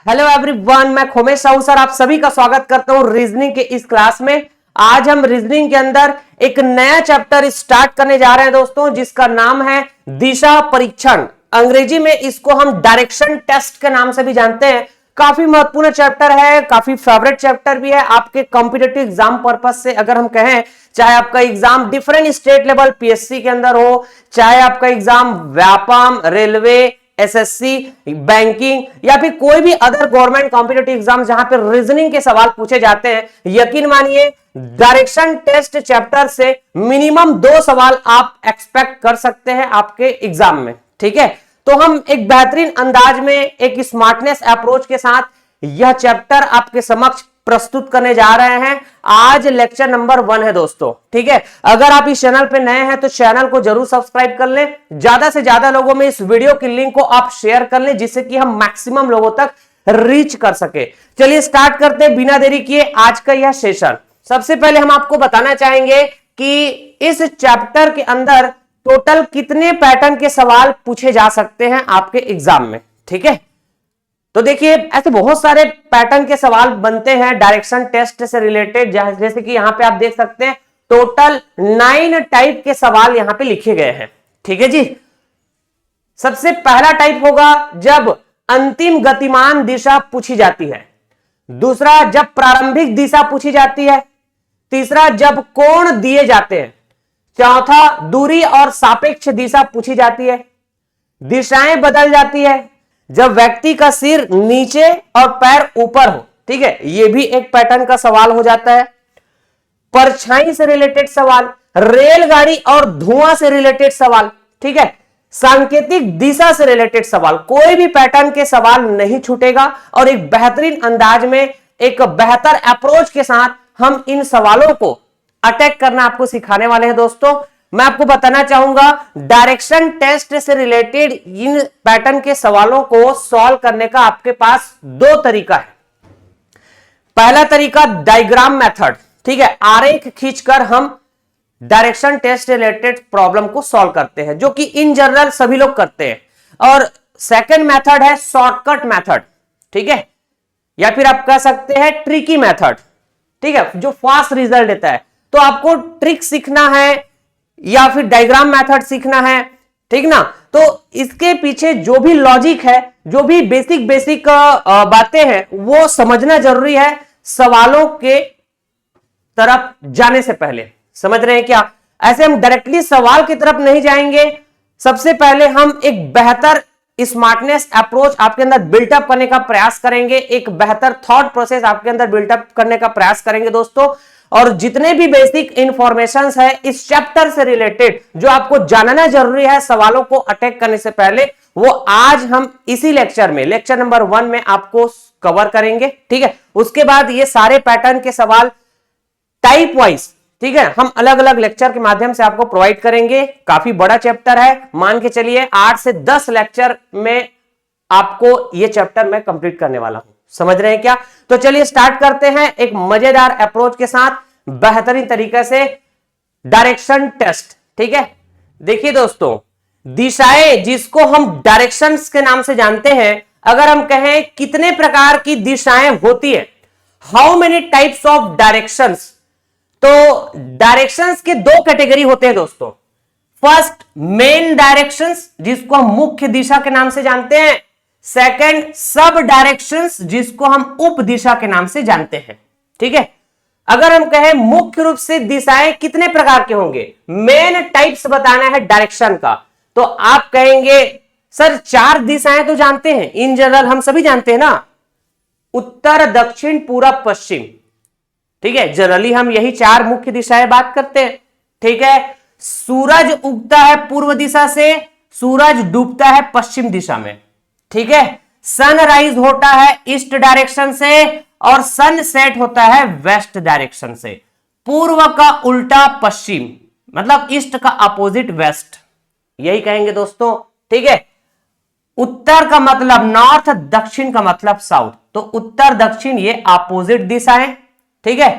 Hello everyone, मैं Khomesh Sahu sir आप सभी का स्वागत करता हूं रीजनिंग के इस क्लास में। आज हम रीजनिंग के अंदर एक नया चैप्टर स्टार्ट करने जा रहे हैं दोस्तों, जिसका नाम है दिशा परीक्षण। अंग्रेजी में इसको हम डायरेक्शन टेस्ट के नाम से भी जानते हैं। काफी महत्वपूर्ण चैप्टर है, काफी फेवरेट चैप्टर भी है आपके कॉम्पिटिटिव एग्जाम पर्पस से। अगर हम कहें, चाहे आपका exam different state level PSC के अंदर हो, चाहे आपका exam Vyapam, railway, SSC, banking या फिर कोई भी अदर गवर्नमेंट कॉम्पिटिटिव एग्जाम जहां पे रीजनिंग के सवाल पूछे जाते हैं, यकीन मानिए डायरेक्शन टेस्ट चैप्टर से मिनिमम 2 सवाल आप एक्सपेक्ट कर सकते हैं आपके एग्जाम में। ठीक है, तो हम एक बेहतरीन अंदाज में एक स्मार्टनेस अप्रोच के साथ यह चैप्टर आपके समक्ष प्रस्तुत करने जा रहे हैं। आज लेक्चर नंबर 1 है दोस्तों। ठीक है, अगर आप इस चैनल पे नए हैं तो चैनल को जरूर सब्सक्राइब कर लें। ज्यादा से ज्यादा लोगों में इस वीडियो की लिंक को आप शेयर कर लें, जिससे कि हम मैक्सिमम लोगों तक रीच कर सके। चलिए स्टार्ट करते हैं बिना देरी किए आज का यह सेशन। सबसे पहले हम आपको बताना चाहेंगे कि इस चैप्टर के अंदर टोटल कितने पैटर्न के सवाल पूछे जा सकते हैं आपके एग्जाम में। ठीक है, तो देखिए ऐसे बहुत सारे पैटर्न के सवाल बनते हैं डायरेक्शन टेस्ट से रिलेटेड, जैसे कि यहां पे आप देख सकते हैं टोटल 9 टाइप के सवाल यहां पे लिखे गए हैं। ठीक है जी, सबसे पहला टाइप होगा जब अंतिम गतिमान दिशा पूछी जाती है। दूसरा, जब प्रारंभिक दिशा पूछी जाती है। तीसरा, जब कोण दिए जाते हैं। चौथा, दूरी और सापेक्ष दिशा पूछी जाती है। दिशाएं बदल जाती है जब व्यक्ति का सिर नीचे और पैर ऊपर हो। ठीक है, यह भी एक पैटर्न का सवाल हो जाता है। परछाई से रिलेटेड सवाल, रेलगाड़ी और धुआं से रिलेटेड सवाल। ठीक है, सांकेतिक दिशा से रिलेटेड सवाल, कोई भी पैटर्न के सवाल नहीं छूटेगा और एक बेहतरीन अंदाज में एक बेहतर अप्रोच के साथ हम इन सवालों को अटैक करना आपको सिखाने वाले हैं दोस्तों। मैं आपको बताना चाहूंगा डायरेक्शन टेस्ट से रिलेटेड इन पैटर्न के सवालों को सॉल्व करने का आपके पास 2 तरीका है। पहला तरीका डायग्राम मेथड। ठीक है, आरेख खींचकर हम डायरेक्शन टेस्ट रिलेटेड प्रॉब्लम को सॉल्व करते हैं, जो कि इन जनरल सभी लोग करते हैं। और सेकंड मेथड है शॉर्टकट मेथड। ठीक है, या फिर आप कह सकते हैं ट्रिकी मेथड। ठीक है, जो फास्ट रिजल्ट देता है। तो आपको ट्रिक सीखना है या फिर डायग्राम मेथड सीखना है, ठीक ना, तो इसके पीछे जो भी लॉजिक है, जो भी बेसिक बातें हैं, वो समझना जरूरी है सवालों के तरफ जाने से पहले। समझ रहे हैं क्या? ऐसे हम डायरेक्टली सवाल की तरफ नहीं जाएंगे। सबसे पहले हम एक बेहतर स्मार्टनेस अप्रोच आपके अंदर बिल्टअप करने का प्रयास करेंगे, एक बेहतर थॉट प्रोसेस आपके अंदर बिल्टअप करने का प्रयास करेंगे दोस्तों। और जितने भी बेसिक इंफॉर्मेशन है इस चैप्टर से रिलेटेड जो आपको जानना जरूरी है सवालों को अटैक करने से पहले, वो आज हम इसी लेक्चर में, लेक्चर नंबर 1 में आपको कवर करेंगे। ठीक है, उसके बाद ये सारे पैटर्न के सवाल टाइप वाइज, ठीक है, हम अलग अलग लेक्चर के माध्यम से आपको प्रोवाइड करेंगे। काफी बड़ा चैप्टर है, मान के चलिए 8 से 10 लेक्चर में आपको ये चैप्टर मैं कंप्लीट करने वाला हूं। समझ रहे हैं क्या? तो चलिए स्टार्ट करते हैं एक मजेदार अप्रोच के साथ, बेहतरीन तरीके से डायरेक्शन टेस्ट। ठीक है, देखिए दोस्तों, दिशाएं जिसको हम डायरेक्शंस के नाम से जानते हैं, अगर हम कहें कितने प्रकार की दिशाएं होती है, how many types of directions, तो डायरेक्शंस के 2 कैटेगरी होते हैं दोस्तों। फर्स्ट, मेन डायरेक्शंस जिसको हम मुख्य दिशा के नाम से जानते हैं। सेकंड, सब डायरेक्शंस जिसको हम उप दिशा के नाम से जानते हैं। ठीक है, अगर हम कहें मुख्य रूप से दिशाएं कितने प्रकार के होंगे, मेन टाइप्स बताना है डायरेक्शन का, तो आप कहेंगे सर 4 दिशाएं तो जानते हैं, इन जनरल हम सभी जानते हैं ना, उत्तर, दक्षिण, पूरब, पश्चिम। ठीक है, जनरली हम यही 4 मुख्य दिशाएं बात करते हैं। ठीक है, सूरज उगता है पूर्व दिशा से, सूरज डूबता है पश्चिम दिशा में। ठीक है, सनराइज होता है ईस्ट डायरेक्शन से और सनसेट होता है वेस्ट डायरेक्शन से। पूर्व का उल्टा पश्चिम, मतलब ईस्ट का अपोजिट वेस्ट, यही कहेंगे दोस्तों। ठीक है, उत्तर का मतलब नॉर्थ, दक्षिण का मतलब साउथ, तो उत्तर दक्षिण ये अपोजिट दिशाएं। ठीक है,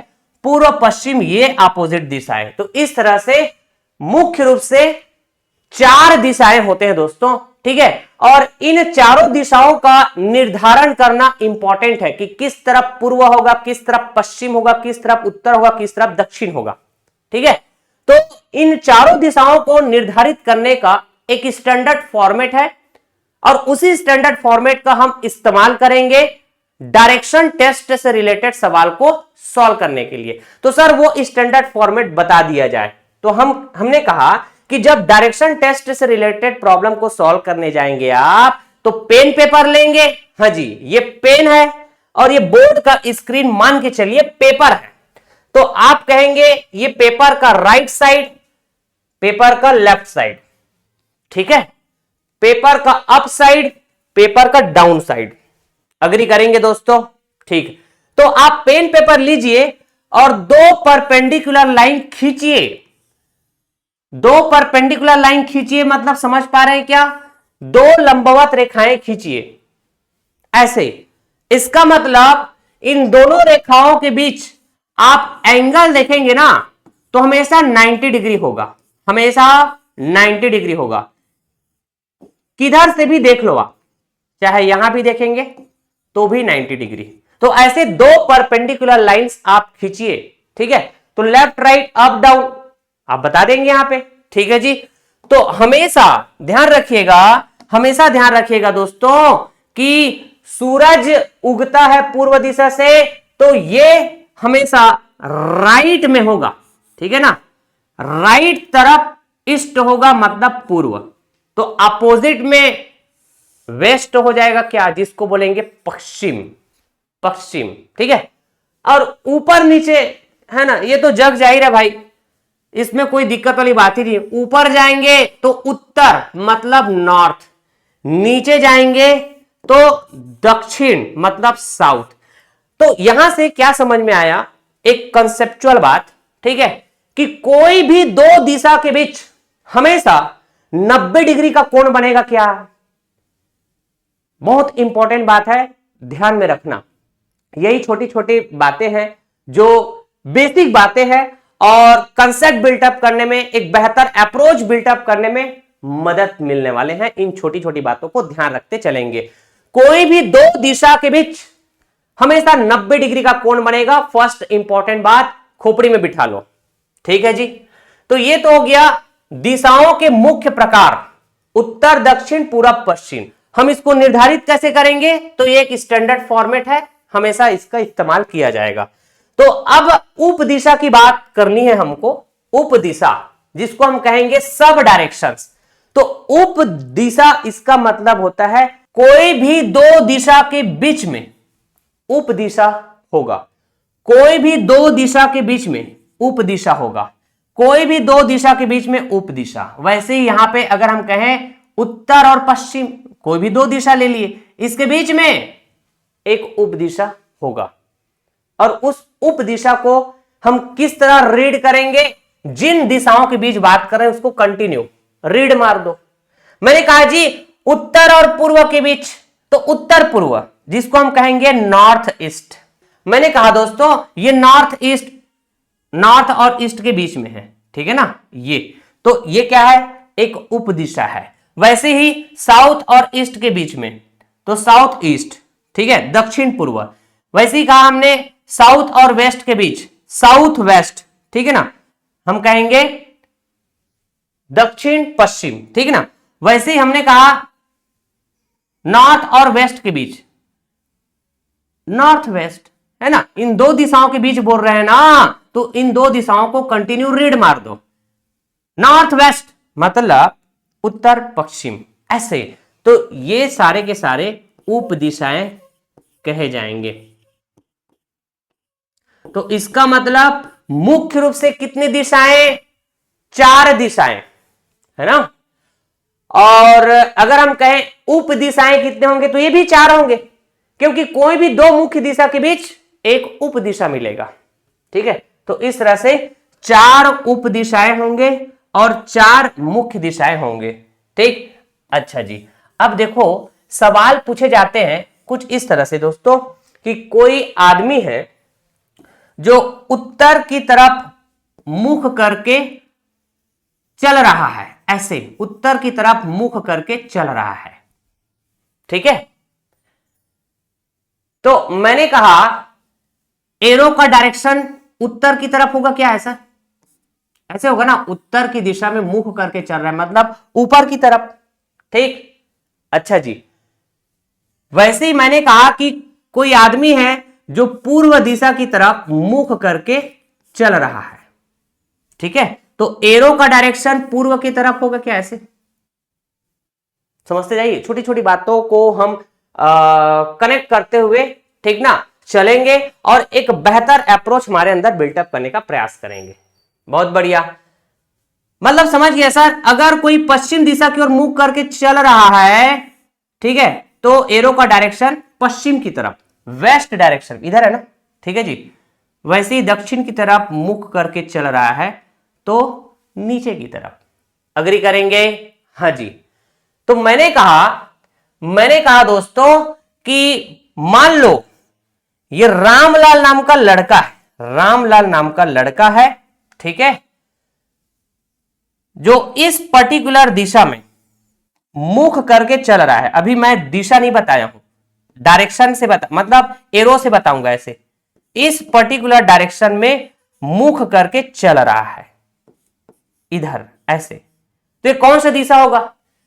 पूर्व पश्चिम ये अपोजिट दिशाएं। तो इस तरह से मुख्य रूप से 4 दिशाएं होते हैं दोस्तों। ठीक है। और इन चारों दिशाओं का निर्धारण करना इंपॉर्टेंट है कि किस तरफ पूर्व होगा, किस तरफ पश्चिम होगा, किस तरफ उत्तर होगा, किस तरफ दक्षिण होगा। ठीक है, तो इन चारों दिशाओं को निर्धारित करने का एक स्टैंडर्ड फॉर्मेट है और उसी स्टैंडर्ड फॉर्मेट का हम इस्तेमाल करेंगे डायरेक्शन टेस्ट से रिलेटेड सवाल को सॉल्व करने के लिए। तो सर वो स्टैंडर्ड फॉर्मेट बता दिया जाए। तो हमने कहा कि जब डायरेक्शन टेस्ट से रिलेटेड प्रॉब्लम को सॉल्व करने जाएंगे आप, तो पेन पेपर लेंगे। हाँ जी, ये पेन है और ये बोर्ड का स्क्रीन मान के चलिए पेपर है। तो आप कहेंगे ये पेपर का राइट साइड, पेपर का लेफ्ट साइड, ठीक है, पेपर का अप साइड, पेपर का डाउन साइड। अग्री करेंगे दोस्तों? ठीक। तो आप पेन पेपर लीजिए और दो परपेंडिकुलर लाइन खींचिए। दो परपेंडिकुलर लाइन खींचिए मतलब समझ पा रहे हैं क्या? दो लंबवत रेखाएं खींचिए ऐसे। इसका मतलब इन दोनों रेखाओं के बीच आप एंगल देखेंगे ना तो हमेशा 90 डिग्री होगा, हमेशा 90 डिग्री होगा। किधर से भी देख लो आप, चाहे यहां भी देखेंगे तो भी 90 डिग्री। तो ऐसे दो परपेंडिकुलर लाइंस आप खींचिए, ठीक है। तो लेफ्ट राइट अप डाउन आप बता देंगे यहां पे, ठीक है जी। तो हमेशा ध्यान रखिएगा, हमेशा ध्यान रखिएगा दोस्तों कि सूरज उगता है पूर्व दिशा से तो ये हमेशा राइट में होगा, ठीक है ना। राइट तरफ ईस्ट होगा मतलब पूर्व, तो अपोजिट में वेस्ट हो जाएगा क्या, जिसको बोलेंगे पश्चिम, पश्चिम, ठीक है। और ऊपर नीचे है ना, ये तो जग जाहिर है भाई, इसमें कोई दिक्कत वाली बात ही नहीं है। ऊपर जाएंगे तो उत्तर मतलब नॉर्थ, नीचे जाएंगे तो दक्षिण मतलब साउथ। तो यहां से क्या समझ में आया, एक कंसेप्चुअल बात, ठीक है, कि कोई भी दो दिशा के बीच हमेशा 90 डिग्री का कोण बनेगा क्या। बहुत इंपॉर्टेंट बात है, ध्यान में रखना। यही छोटी छोटी बातें हैं जो बेसिक बातें हैं और कंसेप्ट बिल्टअप करने में, एक बेहतर अप्रोच बिल्टअप करने में मदद मिलने वाले हैं। इन छोटी छोटी बातों को ध्यान रखते चलेंगे। कोई भी दो दिशा के बीच हमेशा 90 डिग्री का कोण बनेगा। फर्स्ट इंपॉर्टेंट बात खोपड़ी में बिठा लो, ठीक है जी। तो ये तो हो गया दिशाओं के मुख्य प्रकार, उत्तर दक्षिण पूरब पश्चिम। हम इसको निर्धारित कैसे करेंगे, तो ये एक स्टैंडर्ड फॉर्मेट है, हमेशा इसका इस्तेमाल किया जाएगा। तो अब उप दिशा की बात करनी है हमको। उप दिशा जिसको हम कहेंगे सब डायरेक्शंस। तो उप दिशा इसका मतलब होता है कोई भी दो दिशा के बीच में उप दिशा होगा। कोई भी दो दिशा के बीच में उप दिशा होगा, कोई भी दो दिशा के बीच में उप दिशा। वैसे ही यहां पे अगर हम कहें उत्तर और पश्चिम, कोई भी दो दिशा ले लिए, इसके बीच में एक उप दिशा होगा। और उस उप दिशा को हम किस तरह रीड करेंगे, जिन दिशाओं के बीच बात कर रहे हैं उसको कंटिन्यू रीड मार दो। मैंने कहा जी उत्तर और पूर्व के बीच, तो उत्तर पूर्व जिसको हम कहेंगे नॉर्थ ईस्ट। मैंने कहा दोस्तों ये नॉर्थ ईस्ट, नॉर्थ और ईस्ट के बीच में है, ठीक है ना। ये तो ये क्या है, एक उप दिशा है। वैसे ही साउथ और ईस्ट के बीच में, तो साउथ ईस्ट, ठीक है, दक्षिण पूर्व। वैसे ही कहा हमने साउथ और वेस्ट के बीच, साउथ वेस्ट, ठीक है ना, हम कहेंगे दक्षिण पश्चिम, ठीक है ना। वैसे ही हमने कहा नॉर्थ और वेस्ट के बीच, नॉर्थ वेस्ट, है ना। इन दो दिशाओं के बीच बोल रहे हैं ना, तो इन दो दिशाओं को कंटिन्यू रीड मार दो। नॉर्थ वेस्ट मतलब उत्तर पश्चिम, ऐसे। तो ये सारे के सारे उप दिशाएं कहे जाएंगे। तो इसका मतलब मुख्य रूप से कितनी दिशाएं, चार दिशाएं, है ना। और अगर हम कहें उप दिशाएं कितने होंगे, तो ये भी चार होंगे, क्योंकि कोई भी दो मुख्य दिशा के बीच एक उप दिशा मिलेगा, ठीक है। तो इस तरह से चार उप दिशाएं होंगे और चार मुख्य दिशाएं होंगे, ठीक। अच्छा जी, अब देखो सवाल पूछे जाते हैं कुछ इस तरह से दोस्तों कि कोई आदमी है जो उत्तर की तरफ मुख करके चल रहा है, ऐसे उत्तर की तरफ मुख करके चल रहा है। ठीक है, तो मैंने कहा एरो का डायरेक्शन उत्तर की तरफ होगा क्या, ऐसा ऐसे होगा ना, उत्तर की दिशा में मुख करके चल रहा है मतलब ऊपर की तरफ। ठीक, अच्छा जी, वैसे ही मैंने कहा कि कोई आदमी है जो पूर्व दिशा की तरफ मुख करके चल रहा है। ठीक है, तो एरो का डायरेक्शन पूर्व की तरफ होगा क्या, ऐसे समझते जाइए, छोटी छोटी बातों को हम कनेक्ट करते हुए, ठीक ना, चलेंगे और एक बेहतर अप्रोच हमारे अंदर बिल्टअप करने का प्रयास करेंगे। बहुत बढ़िया, मतलब समझ गया सर, अगर कोई पश्चिम दिशा की ओर मुख करके चल रहा है, ठीक है, तो एरो का डायरेक्शन पश्चिम की तरफ, वेस्ट डायरेक्शन इधर है ना, ठीक है जी, वैसे ही दक्षिण की तरफ मुख करके चल रहा है तो नीचे की तरफ। अग्री करेंगे, हाँ जी। तो मैंने कहा दोस्तों कि मान लो ये रामलाल नाम का लड़का है, रामलाल नाम का लड़का है, ठीक है, जो इस पर्टिकुलर दिशा में मुख करके चल रहा है। अभी मैं दिशा नहीं बताया हूं, डायरेक्शन से मतलब एरो से बताऊंगा। ऐसे इस पर्टिकुलर डायरेक्शन में मुख करके चल रहा है इधर, ऐसे, तो ये कौन सा दिशा होगा?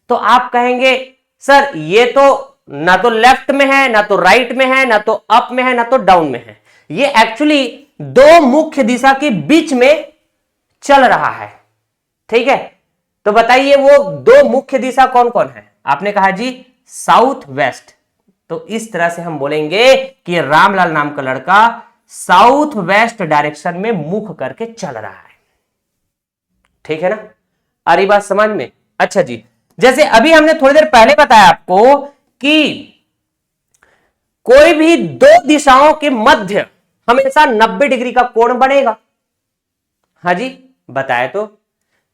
तो आप कहेंगे सर ये तो ना तो लेफ्ट में है, ना तो राइट में है, ना तो अप में है, ना तो डाउन में है। ये एक्चुअली दो मुख्य दिशा के बीच में चल रहा है। ठीक है, तो बताइए वो दो मुख्य दिशा कौन कौन है? आपने कहा जी साउथ वेस्ट। तो इस तरह से हम बोलेंगे कि रामलाल नाम का लड़का साउथ वेस्ट डायरेक्शन में मुख करके चल रहा है। ठीक है ना, आ रही बात समझ में? अच्छा जी, जैसे अभी हमने थोड़ी देर पहले बताया आपको कि कोई भी दो दिशाओं के मध्य हमेशा 90 डिग्री का कोण बनेगा। हाँ जी, बताया तो,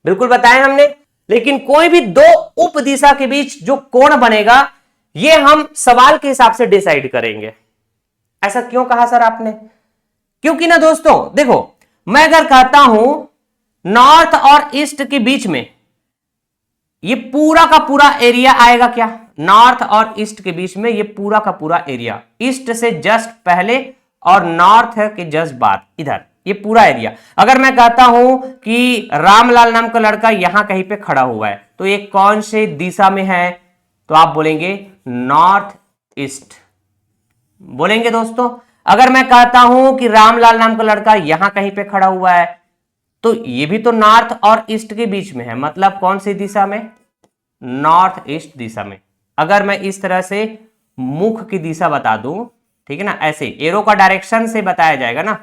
बिल्कुल बताया हमने। लेकिन कोई भी दो उप दिशा के बीच जो कोण बनेगा ये हम सवाल के हिसाब से डिसाइड करेंगे। ऐसा क्यों कहा सर आपने? क्योंकि ना दोस्तों देखो, मैं अगर कहता हूं नॉर्थ और ईस्ट के बीच में ये पूरा का पूरा एरिया आएगा क्या? नॉर्थ और ईस्ट के बीच में ये पूरा का पूरा एरिया, ईस्ट से जस्ट पहले और नॉर्थ है कि जस्ट बाद, इधर ये पूरा एरिया। अगर मैं कहता हूं कि रामलाल नाम का लड़का यहां कहीं पे खड़ा हुआ है तो ये कौन से दिशा में है? तो आप बोलेंगे नॉर्थ ईस्ट बोलेंगे दोस्तों। अगर मैं कहता हूं कि रामलाल नाम का लड़का यहां कहीं पे खड़ा हुआ है तो ये भी तो नॉर्थ और ईस्ट के बीच में है, मतलब कौन सी दिशा में? नॉर्थ ईस्ट दिशा में। अगर मैं इस तरह से मुख की दिशा बता दूं, ठीक है ना, ऐसे एरो का डायरेक्शन से बताया जाएगा ना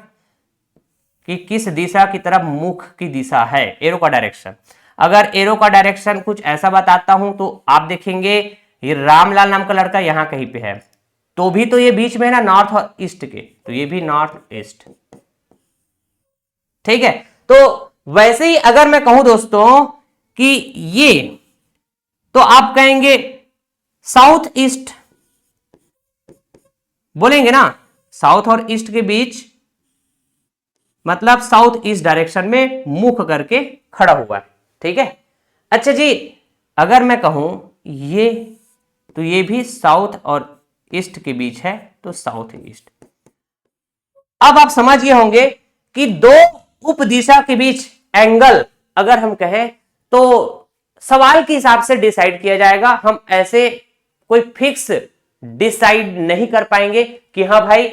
कि किस दिशा की तरफ मुख की दिशा है, एरो का डायरेक्शन। अगर एरो का डायरेक्शन कुछ ऐसा बताता हूं तो आप देखेंगे ये रामलाल नाम का लड़का यहां कहीं पे है तो भी तो ये बीच में है ना नॉर्थ और ईस्ट के, तो ये भी नॉर्थ ईस्ट। ठीक है, तो वैसे ही अगर मैं कहूं दोस्तों कि ये, तो आप कहेंगे साउथ ईस्ट बोलेंगे ना, साउथ और ईस्ट के बीच मतलब साउथ ईस्ट डायरेक्शन में मुख करके खड़ा हुआ है। ठीक है, अच्छा जी, अगर मैं कहूं ये, तो ये भी साउथ और ईस्ट के बीच है तो साउथ ईस्ट। अब आप समझ गए होंगे कि दो उप दिशा के बीच एंगल अगर हम कहें तो सवाल के हिसाब से डिसाइड किया जाएगा। हम ऐसे कोई फिक्स डिसाइड नहीं कर पाएंगे कि हाँ भाई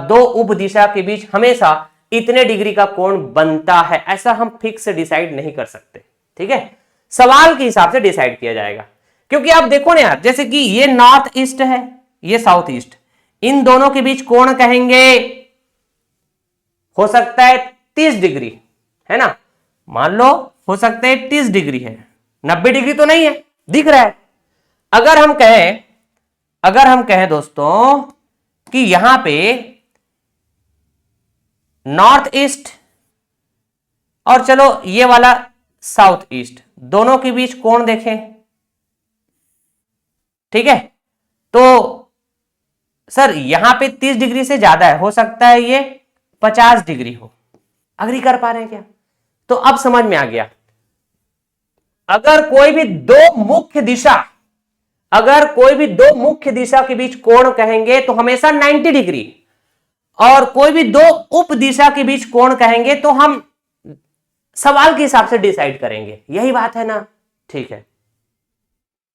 दो उप दिशा के बीच हमेशा इतने डिग्री का कोण बनता है, ऐसा हम फिक्स डिसाइड नहीं कर सकते। ठीक है, सवाल के हिसाब से डिसाइड किया जाएगा। क्योंकि आप देखो ना यार, जैसे कि ये नॉर्थ ईस्ट है, ये साउथ ईस्ट, इन दोनों के बीच कोण कहेंगे हो सकता है 30 डिग्री, है ना, मान लो हो सकता है 30 डिग्री है, 90 डिग्री तो नहीं है, दिख रहा है। अगर हम कहें दोस्तों कि यहां पे नॉर्थ ईस्ट और चलो ये वाला साउथ ईस्ट, दोनों के बीच कोण देखें, ठीक है, तो सर यहां पे 30 डिग्री से ज्यादा है, हो सकता है ये 50 डिग्री हो। अग्री कर पा रहे हैं क्या? तो अब समझ में आ गया। अगर कोई भी दो मुख्य दिशा अगर कोई भी दो मुख्य दिशा के बीच कोण कहेंगे तो हमेशा 90 डिग्री, और कोई भी दो उप दिशा के बीच कोण कहेंगे तो हम सवाल के हिसाब से डिसाइड करेंगे। यही बात है ना? ठीक है,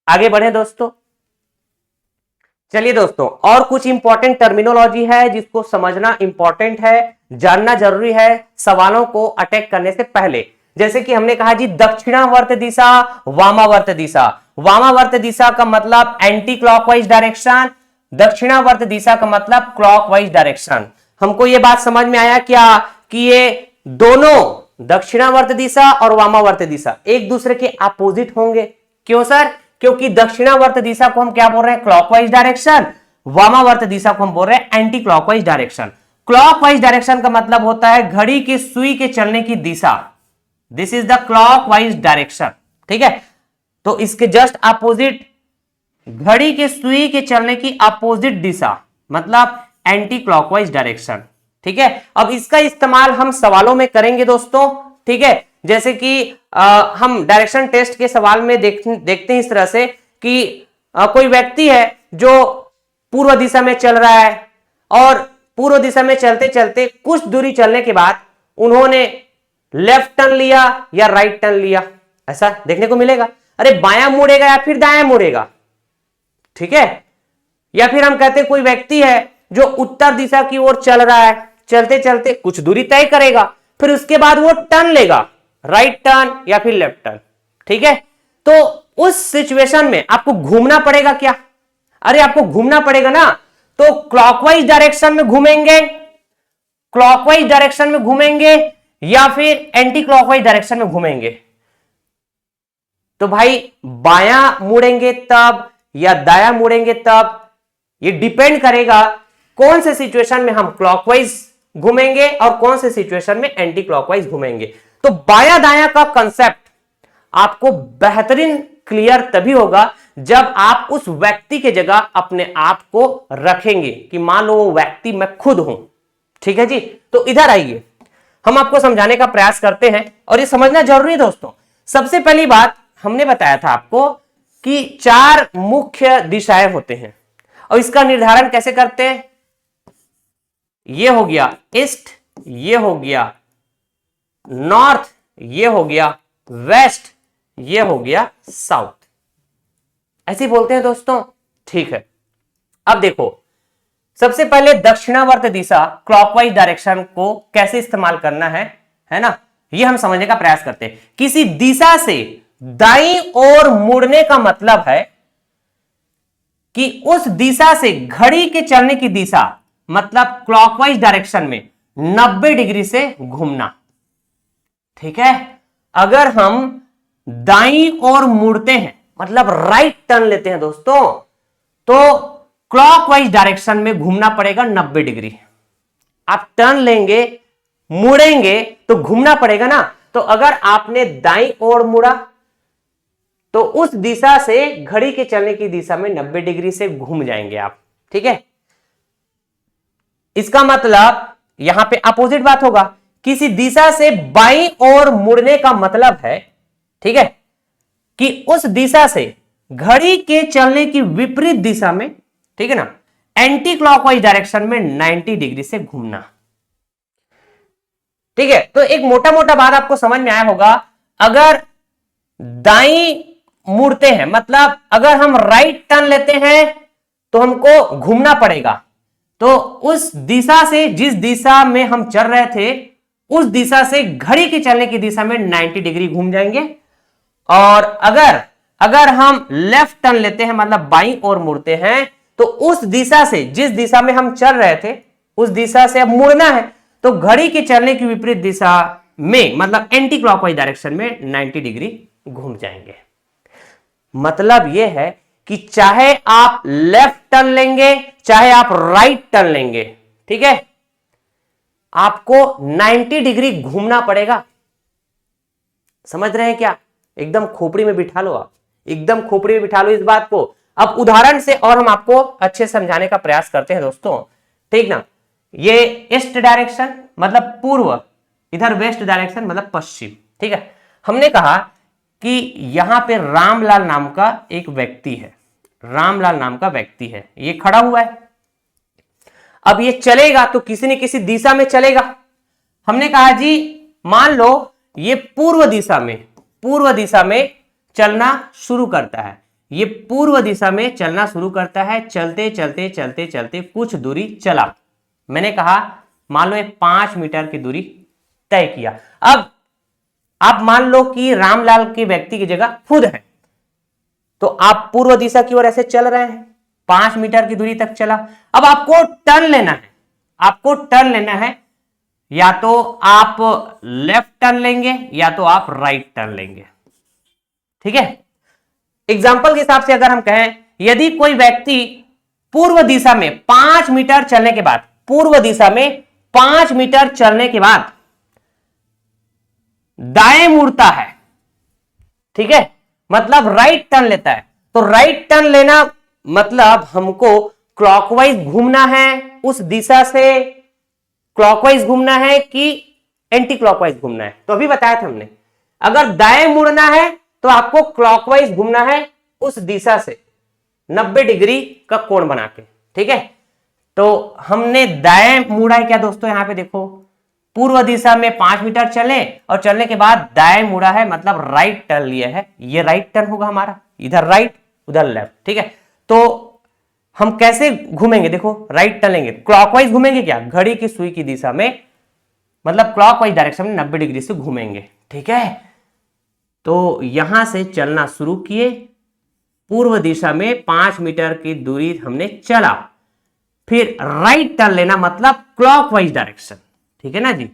आगे बढ़े दोस्तों। चलिए दोस्तों, और कुछ इंपॉर्टेंट टर्मिनोलॉजी है जिसको समझना इंपॉर्टेंट है, जानना जरूरी है सवालों को अटैक करने से पहले। जैसे कि हमने कहा जी दक्षिणावर्त दिशा, वामावर्त दिशा। वामावर्त दिशा का मतलब एंटी क्लॉकवाइज डायरेक्शन, दक्षिणावर्त दिशा का मतलब क्लॉकवाइज डायरेक्शन। हमको यह बात समझ में आया क्या कि ये दोनों दक्षिणावर्त दिशा और वामावर्त दिशा एक दूसरे के अपोजिट होंगे। क्यों सर? क्योंकि दक्षिणावर्त दिशा को हम क्या बोल रहे हैं? Clockwise direction. वामावर्त दिशा को हम बोल रहे हैं anti clockwise direction. Clockwise direction का मतलब होता है घड़ी की सुई के चलने की दिशा। This is the clockwise direction. ठीक है, तो इसके जस्ट अपोजिट, घड़ी के सुई के चलने की अपोजिट दिशा मतलब एंटी क्लॉकवाइज डायरेक्शन। ठीक है, अब इसका इस्तेमाल हम सवालों में करेंगे दोस्तों। ठीक है, जैसे कि हम डायरेक्शन टेस्ट के सवाल में देखते हैं इस तरह से कि कोई व्यक्ति है जो पूर्व दिशा में चल रहा है, और पूर्व दिशा में चलते चलते कुछ दूरी चलने के बाद उन्होंने लेफ्ट टर्न लिया या राइट टर्न लिया, ऐसा देखने को मिलेगा। अरे बायां मुड़ेगा या फिर दायां मुड़ेगा? ठीक है, या फिर हम कहते हैं कोई व्यक्ति है जो उत्तर दिशा की ओर चल रहा है, चलते चलते कुछ दूरी तय करेगा, फिर उसके बाद वो टर्न लेगा, राइट टर्न या फिर लेफ्ट टर्न। ठीक है, तो उस सिचुएशन में आपको घूमना पड़ेगा क्या? अरे आपको घूमना पड़ेगा ना, तो क्लॉकवाइज डायरेक्शन में घूमेंगे, क्लॉकवाइज डायरेक्शन में घूमेंगे या फिर एंटी क्लॉकवाइज डायरेक्शन में घूमेंगे? तो भाई बायां मुड़ेंगे तब या दायां मुड़ेंगे तब, ये डिपेंड करेगा कौन से सिचुएशन में हम क्लॉकवाइज घूमेंगे और कौन से सिचुएशन में एंटी क्लॉकवाइज घूमेंगे। तो बायां दायां का कंसेप्ट आपको बेहतरीन क्लियर तभी होगा जब आप उस व्यक्ति के जगह अपने आप को रखेंगे कि मान लो वो व्यक्ति मैं खुद हूं। ठीक है जी, तो इधर आइए, हम आपको समझाने का प्रयास करते हैं और ये समझना जरूरी है दोस्तों। सबसे पहली बात हमने बताया था आपको कि चार मुख्य दिशाएं होते हैं, और इसका निर्धारण कैसे करते हैं? ये हो गया ईस्ट, ये हो गया नॉर्थ, ये हो गया वेस्ट, ये हो गया साउथ, ऐसे बोलते हैं दोस्तों। ठीक है, अब देखो सबसे पहले दक्षिणावर्त दिशा क्लॉकवाइज डायरेक्शन को कैसे इस्तेमाल करना है ना, ये हम समझने का प्रयास करते हैं। किसी दिशा से दाईं ओर मुड़ने का मतलब है कि उस दिशा से घड़ी के चलने की दिशा मतलब क्लॉकवाइज डायरेक्शन में 90 डिग्री से घूमना। ठीक है, अगर हम दाईं ओर मुड़ते हैं मतलब राइट टर्न लेते हैं दोस्तों, तो क्लॉकवाइज डायरेक्शन में घूमना पड़ेगा 90 डिग्री। आप टर्न लेंगे, मुड़ेंगे तो घूमना पड़ेगा ना। तो अगर आपने दाईं ओर मुड़ा तो उस दिशा से घड़ी के चलने की दिशा में 90 डिग्री से घूम जाएंगे आप। ठीक है, इसका मतलब यहां पे अपोजिट बात होगा। किसी दिशा से बाईं ओर मुड़ने का मतलब है, ठीक है, कि उस दिशा से घड़ी के चलने की विपरीत दिशा में, ठीक है ना, एंटी क्लॉकवाइज डायरेक्शन में 90 डिग्री से घूमना। ठीक है, तो एक मोटा मोटा बात आपको समझ में आया होगा। अगर दाईं मुड़ते हैं मतलब अगर हम राइट टर्न लेते हैं तो हमको घूमना पड़ेगा, तो उस दिशा से जिस दिशा में हम चल रहे थे उस दिशा से घड़ी के चलने की दिशा में 90 डिग्री घूम जाएंगे। और अगर हम लेफ्ट टर्न लेते हैं मतलब बाईं ओर मुड़ते हैं तो उस दिशा से जिस दिशा में हम चल रहे थे उस दिशा से अब मुड़ना है, तो घड़ी के चलने की विपरीत दिशा में मतलब एंटी क्लॉकवाइज डायरेक्शन में 90 डिग्री घूम जाएंगे। मतलब यह है कि चाहे आप लेफ्ट टर्न लेंगे चाहे आप राइट टर्न लेंगे, ठीक है, आपको 90 डिग्री घूमना पड़ेगा। समझ रहे हैं क्या? एकदम खोपड़ी में बिठा लो, आप एकदम खोपड़ी में बिठा लो इस बात को। अब उदाहरण से और हम आपको अच्छे से समझाने का प्रयास करते हैं दोस्तों, ठीक ना। ये ईस्ट डायरेक्शन मतलब पूर्व, इधर वेस्ट डायरेक्शन मतलब पश्चिम। ठीक है, हमने कहा कि यहां पे रामलाल नाम का एक व्यक्ति है, रामलाल नाम का व्यक्ति है, ये खड़ा हुआ है। अब ये चलेगा तो किसी न किसी दिशा में चलेगा। हमने कहा जी मान लो ये पूर्व दिशा में चलना शुरू करता है, ये पूर्व दिशा में चलना शुरू करता है। चलते चलते चलते चलते कुछ दूरी चला, मैंने कहा मान लो ये 5 मीटर की दूरी तय किया। अब आप मान लो कि रामलाल के व्यक्ति की जगह खुद है, तो आप पूर्व दिशा की ओर ऐसे चल रहे हैं, 5 मीटर की दूरी तक चला। अब आपको टर्न लेना है, आपको टर्न लेना है, या तो आप लेफ्ट टर्न लेंगे या तो आप राइट टर्न लेंगे। ठीक है, एग्जाम्पल के हिसाब से अगर हम कहें, यदि कोई व्यक्ति पूर्व दिशा में 5 मीटर चलने के बाद, पूर्व दिशा में 5 मीटर चलने के बाद दाएं मुड़ता है, ठीक है, मतलब राइट टर्न लेता है, तो राइट टर्न लेना मतलब हमको क्लॉकवाइज घूमना है, उस दिशा से क्लॉकवाइज घूमना है कि एंटी क्लॉकवाइज घूमना है। तो अभी बताया था हमने, अगर दाएं मुड़ना है तो आपको क्लॉकवाइज घूमना है उस दिशा से 90 डिग्री का कोण बना के। ठीक है, तो हमने दाएं मुड़ा है क्या दोस्तों, यहां पे देखो पूर्व दिशा में 5 मीटर चले और चलने के बाद दाएं मुड़ा है, मतलब राइट टर्न लिया है, ये राइट टर्न होगा हमारा, इधर राइट उधर लेफ्ट। ठीक है, तो हम कैसे घूमेंगे, देखो राइट टर्न लेंगे, क्लॉकवाइज घूमेंगे क्या, घड़ी की सुई की दिशा में, मतलब क्लॉकवाइज डायरेक्शन में 90 डिग्री से घूमेंगे। ठीक है, तो यहां से चलना शुरू किए, पूर्व दिशा में 5 मीटर की दूरी हमने चला, फिर राइट टर्न लेना मतलब क्लॉकवाइज डायरेक्शन। ठीक है ना जी,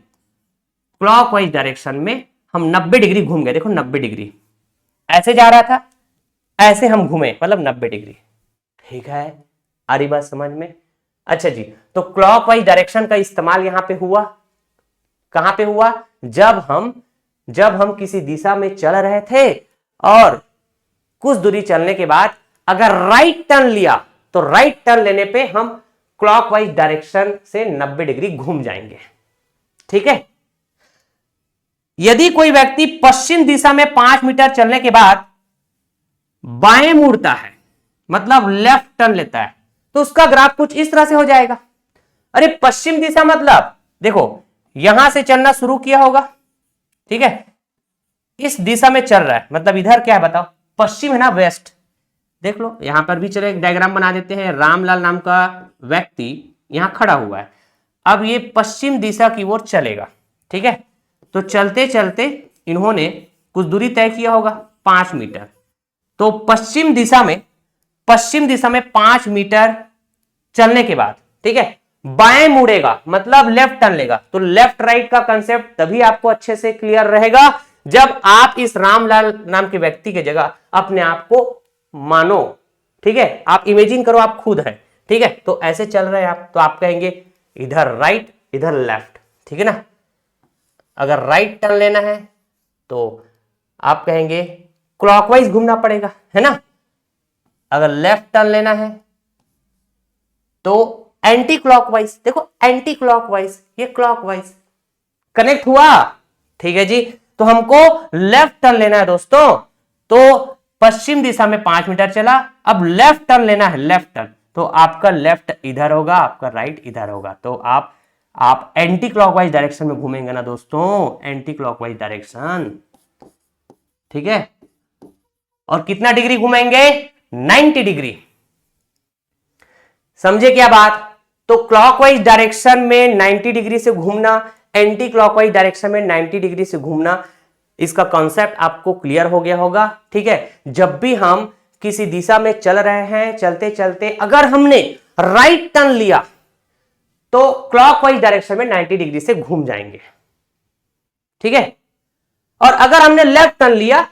क्लॉकवाइज डायरेक्शन में हम 90 डिग्री घूम गए, देखो 90 डिग्री, ऐसे जा रहा था, ऐसे हम घूमे, मतलब 90 डिग्री। ठीक है, आ रही बात समझ में। अच्छा जी, तो क्लॉकवाइज डायरेक्शन का इस्तेमाल यहां पे हुआ, कहां पे हुआ, जब हम किसी दिशा में चल रहे थे और कुछ दूरी चलने के बाद अगर राइट टर्न लिया तो राइट टर्न लेने पे हम क्लॉकवाइज डायरेक्शन से 90 डिग्री घूम जाएंगे। ठीक है, यदि कोई व्यक्ति पश्चिम दिशा में 5 मीटर चलने के बाद बाएं मुड़ता है, मतलब लेफ्ट टर्न लेता है, तो उसका ग्राफ कुछ इस तरह से हो जाएगा। अरे पश्चिम दिशा मतलब देखो यहां से चलना शुरू किया होगा, ठीक है, इस दिशा में चल रहा है, मतलब इधर क्या है बताओ, पश्चिम है ना, वेस्ट। देख लो यहां पर भी चलो एक डायग्राम बना देते हैं, रामलाल नाम का व्यक्ति यहां खड़ा हुआ है, अब ये पश्चिम दिशा की ओर चलेगा। ठीक है, तो चलते चलते इन्होंने कुछ दूरी तय किया होगा 5 मीटर, तो पश्चिम दिशा में 5 मीटर चलने के बाद, ठीक है, बाएं मुड़ेगा मतलब लेफ्ट टर्न लेगा। तो लेफ्ट राइट का कंसेप्ट तभी आपको अच्छे से क्लियर रहेगा जब आप इस रामलाल नाम के व्यक्ति की जगह अपने आप को मानो। ठीक है, आप इमेजिन करो आप खुद हैं, ठीक है, तो ऐसे चल रहे हैं आप, तो आप कहेंगे इधर राइट इधर लेफ्ट। ठीक है ना, अगर राइट टर्न लेना है तो आप कहेंगे क्लॉकवाइज घूमना पड़ेगा, है ना, अगर लेफ्ट टर्न लेना है तो एंटी क्लॉकवाइज। देखो एंटी क्लॉकवाइज, ये क्लॉकवाइज कनेक्ट हुआ। ठीक है जी, तो हमको लेफ्ट टर्न लेना है दोस्तों, तो पश्चिम दिशा में 5 मीटर चला, अब लेफ्ट टर्न लेना है, लेफ्ट टर्न, तो आपका लेफ्ट इधर होगा, आपका राइट इधर होगा, तो आप एंटी क्लॉकवाइज डायरेक्शन में घूमेंगे ना दोस्तों, एंटी क्लॉकवाइज डायरेक्शन। ठीक है, और कितना डिग्री घूमेंगे, 90 डिग्री। समझे क्या बात, तो क्लॉकवाइज डायरेक्शन में 90 डिग्री से घूमना, एंटी क्लॉकवाइज डायरेक्शन में 90 डिग्री से घूमना, इसका कॉन्सेप्ट आपको क्लियर हो गया होगा। ठीक है, जब भी हम किसी दिशा में चल रहे हैं, चलते चलते अगर हमने राइट टर्न लिया तो क्लॉकवाइज डायरेक्शन में 90 डिग्री से घूम जाएंगे। ठीक है, और अगर हमने लेफ्ट टर्न लिया